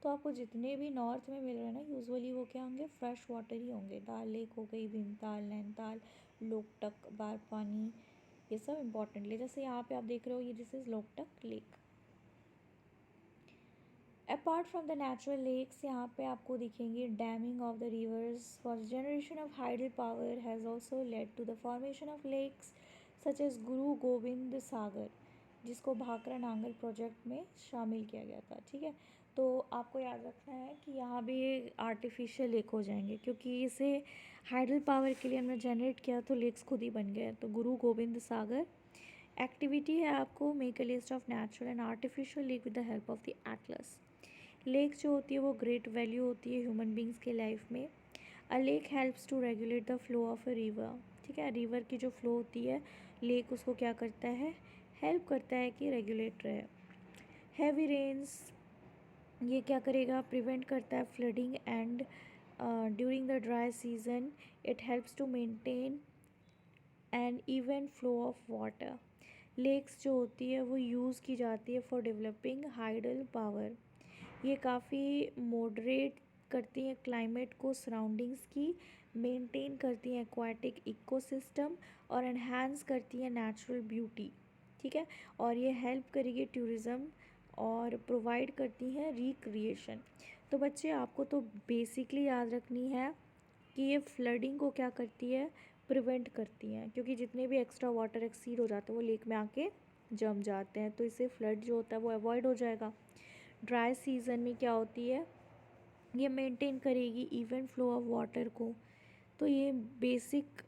तो आपको जितने भी नॉर्थ में मिल रहे हैं ना, यूजुअली वो क्या होंगे? फ्रेश वाटर ही होंगे। दाल लेक हो गई, भीमताल, नैनीताल, लोकटक, बारापानी, ये सब इम्पॉर्टेंट लेक। जैसे यहाँ पे आप देख रहे हो, ये this is Loktak lake. Apart from the natural lakes, यहाँ पे आपको दिखेंगे damming of the rivers for generation of hydel power has also led to the formation of lakes such as Guru Gobind सागर, जिसको भाखड़ा नांगल प्रोजेक्ट में शामिल किया गया था। ठीक है, तो आपको याद रखना है कि यहाँ भी ये आर्टिफिशियल लेक हो जाएंगे, क्योंकि इसे हाइडल पावर के लिए हमने जनरेट किया तो लेक्स खुद ही बन गए। तो गुरु गोविंद सागर एक्टिविटी है आपको make a list of natural and artificial lake with the help of the Atlas. Lake जो होती है वो ग्रेट वैल्यू होती है ह्यूमन बींग्स के लाइफ में। A lake helps to regulate the flow of a river. ठीक है, रिवर की जो फ्लो होती है, लेक उसको क्या करता है? हेल्प करता है कि रेगुलेट रहे। हैवी रेन्स, ये क्या करेगा? प्रिवेंट करता है flooding and during the dry season it helps to maintain an even flow of water. Lakes जो होती है वो यूज़ की जाती है फॉर डेवलपिंग हाइडल पावर। ये काफ़ी मॉडरेट करती हैं क्लाइमेट को, सराउंडिंग्स की, मेंटेन करती हैं एक्वाटिक इकोसिस्टम और एनहांस करती हैं नेचुरल ब्यूटी। ठीक है, और ये हेल्प करेगी टूरिज़्म और प्रोवाइड करती हैं रिक्रिएशन। तो बच्चे आपको तो बेसिकली याद रखनी है कि ये फ्लडिंग को क्या करती है? प्रिवेंट करती हैं, क्योंकि जितने भी एक्स्ट्रा वाटर एक्सीड हो जाते हैं वो लेक में आके जम जाते हैं, तो इससे फ्लड जो होता है वो अवॉइड हो जाएगा। ड्राई सीज़न में क्या होती है? ये मेंटेन करेगी इवन फ्लो ऑफ वाटर को। तो ये बेसिक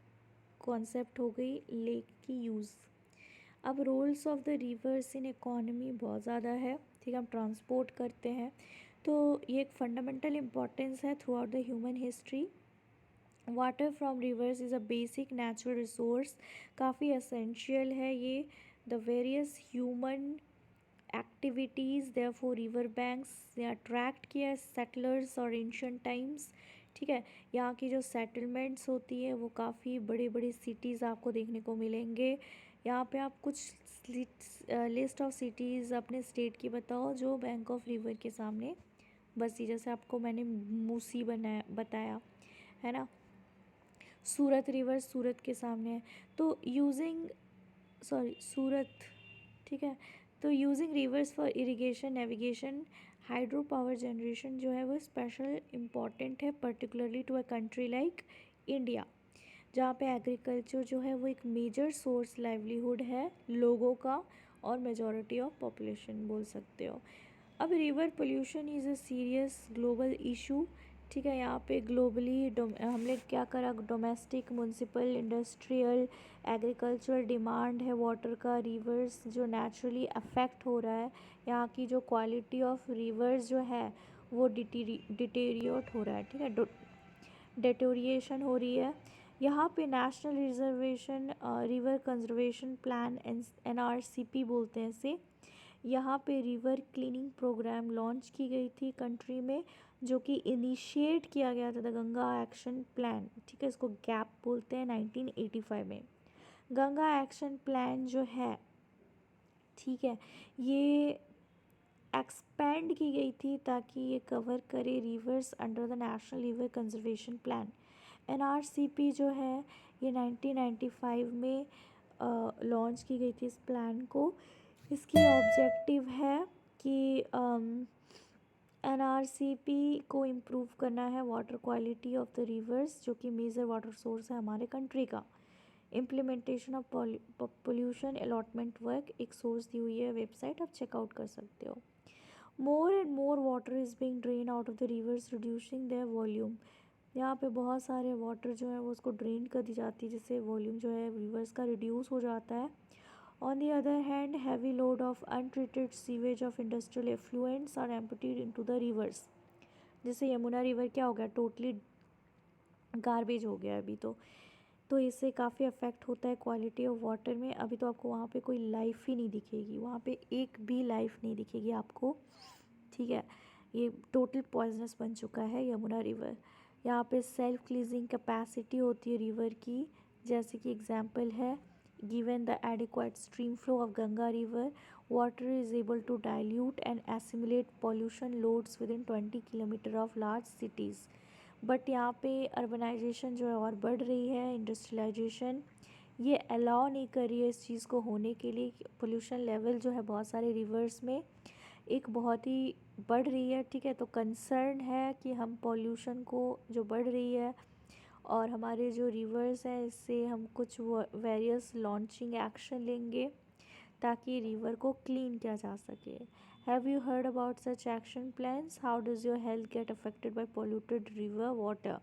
कॉन्सेप्ट हो गई लेक की यूज़। अब roles of the rivers in economy बहुत ज़्यादा है। ठीक है, हम ट्रांसपोर्ट करते हैं, तो ये एक फंडामेंटल इम्पॉर्टेंस है through out the human history. Water from reverse is a basic natural resource, काफ़ी एसेंशियल है ये। The various human activities therefore river banks ने अट्रैक्ट किया है सेटलर्स और एंशिएंट टाइम्स। ठीक है, यहाँ की जो सेटलमेंट्स होती है वो काफ़ी बड़ी बड़ी सिटीज़ आपको देखने को मिलेंगे। यहाँ पे आप कुछ लिस्ट ऑफ सिटीज़ अपने स्टेट की बताओ जो बैंक ऑफ रिवर के सामने बसी। जैसे आपको मैंने मूसी बताया है ना, सूरत रिवर सूरत के सामने है। तो यूजिंग सूरत, ठीक है, तो using rivers for irrigation, navigation, hydro power generation जो है वो स्पेशल इम्पॉर्टेंट है, particularly to a country like India, जहाँ पे एग्रीकल्चर जो है वो एक मेजर सोर्स लाइवलीहुड है लोगों का और मेजॉरिटी ऑफ पॉपुलेशन बोल सकते हो। अब river pollution is a serious global issue. ठीक है, यहाँ पे ग्लोबली हमने क्या करा? Domestic, municipal, industrial, agricultural demand है वाटर का, रिवर्स जो नेचुरली अफेक्ट हो रहा है। यहाँ की जो क्वालिटी ऑफ रिवर्स जो है वो डिटेरियोट हो रहा है। ठीक है, डेटोरिएशन हो रही है। यहाँ पे national reservation river conservation plan NRCP बोलते हैं इसे। यहाँ पे रिवर क्लीनिंग प्रोग्राम लॉन्च की गई थी कंट्री में, जो कि इनिशिएट किया गया था द गंगा एक्शन प्लान। ठीक है, इसको गैप बोलते हैं 1985 में। गंगा एक्शन प्लान जो है, ठीक है, ये एक्सपेंड की गई थी ताकि ये कवर करे reverse under the national river conservation plan. NRCP जो है ये 1995 में लॉन्च की गई थी इस प्लान को। इसकी ऑब्जेक्टिव है कि NRCP को इम्प्रूव करना है water quality of the reverse, जो कि मेजर वाटर सोर्स है हमारे कंट्री का। Implementation of pollution allotment work एक सोर्स दी हुई है, वेबसाइट आप चेकआउट कर सकते हो। More and more water is being drain out of the reverse reducing there volume. यहाँ पे बहुत सारे वाटर जो है वो उसको ड्रेन कर दी जाती है, जिससे वॉल्यूम जो है रिवर्स का रिड्यूस हो जाता है। On the other hand, heavy load of untreated sewage of industrial effluents are emptied into the rivers. जैसे यमुना रिवर क्या हो गया? टोटली गार्बेज हो गया अभी तो। तो इससे काफ़ी अफेक्ट होता है क्वालिटी ऑफ वाटर में। अभी तो आपको वहाँ पे कोई लाइफ ही नहीं दिखेगी, वहाँ पे एक भी लाइफ नहीं दिखेगी आपको, ठीक है। ये टोटल पॉइजनस बन चुका है यमुना रिवर। यहाँ पे सेल्फ क्लीजिंग कैपेसिटी होती है रिवर की, जैसे कि एग्जांपल है given the adequate stream flow of Ganga river, water is able to dilute and assimilate pollution loads within 20 kilometre of large cities. But यहाँ पे अर्बनाइजेशन जो है और बढ़ रही है, इंडस्ट्रियलाइजेशन ये अलाउ नहीं कर रही है इस चीज़ को होने के लिए। पोल्यूशन लेवल जो है बहुत सारे रिवर्स में एक बहुत ही बढ़ रही है, ठीक है। तो कंसर्न है कि हम पॉल्यूशन को जो बढ़ रही है और हमारे जो रिवर्स हैं इससे हम कुछ वेरियस लॉन्चिंग एक्शन लेंगे ताकि रिवर को क्लीन किया जा सके। Have you heard about such action plans? How does your health get affected by polluted river water?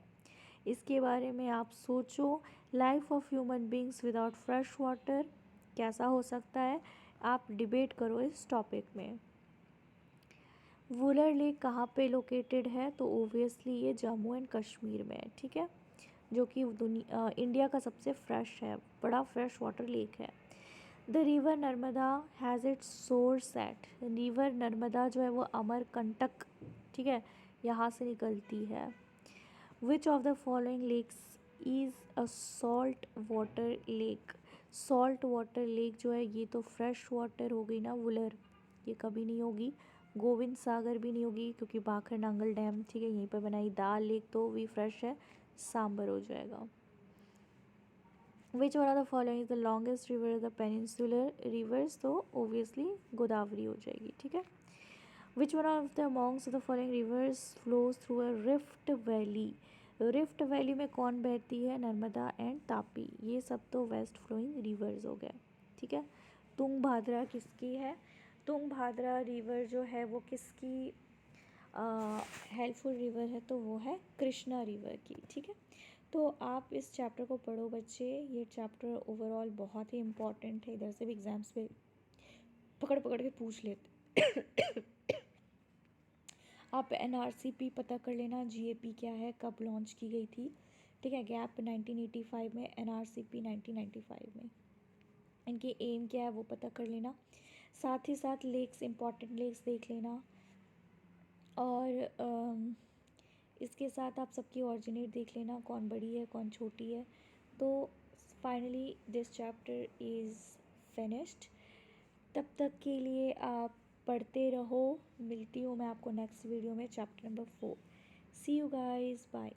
इसके बारे में आप सोचो। Life of human beings without fresh water कैसा हो सकता है, आप डिबेट करो इस टॉपिक में। वुलर लेक कहाँ पे लोकेटेड है, तो ओबियसली ये जम्मू एंड कश्मीर में है, ठीक है, जो कि इंडिया का सबसे फ्रेश है, बड़ा फ्रेश वाटर लेक है। The river Narmada has its source at, river Narmada जो है वो अमरकंटक, ठीक है, यहाँ से निकलती है। Which of the following lakes is a salt water lake, salt water lake जो है ये तो फ्रेश वाटर हो गई ना, वुलर ये कभी नहीं होगी, गोविंद सागर भी नहीं होगी क्योंकि बाखर नांगल डैम, ठीक है, यहीं पर बनाई। दाल लेक तो भी फ्रेश है, सांबर हो जाएगा। Which one of the following is the longest river the peninsular reverse, तो ओबियसली गोदावरी हो जाएगी, ठीक है। Which one of the amongst the following rivers flows through a rift valley, rift valley में कौन बहती है, नर्मदा एंड तापी, ये सब तो वेस्ट फ्लोइंग रिवर्स हो गए, ठीक है। तुंग भाद्रा किसकी है, तुंग भाद्रा रिवर जो है वो किसकी हेल्पफुल रिवर है, तो वो है कृष्णा रिवर की, ठीक है। तो आप इस चैप्टर को पढ़ो बच्चे, ये चैप्टर ओवरऑल बहुत ही इम्पॉर्टेंट है, इधर से भी एग्जाम्स पे पकड़ पकड़ के पूछ लेते। आप एनआरसीपी पता कर लेना, जीएपी क्या है, कब लॉन्च की गई थी, ठीक है, गैप 1985 में, एनआरसीपी 1995 में, इनकी एम क्या है वो पता कर लेना। साथ ही साथ लेक्स, इम्पॉर्टेंट लेक्स देख लेना, और इसके साथ आप सबकी ऑरिजिनेट देख लेना, कौन बड़ी है कौन छोटी है। तो finally this chapter is finished. तब तक के लिए आप पढ़ते रहो, मिलती हूँ मैं आपको नेक्स्ट वीडियो में, chapter number 4। See you guys, bye.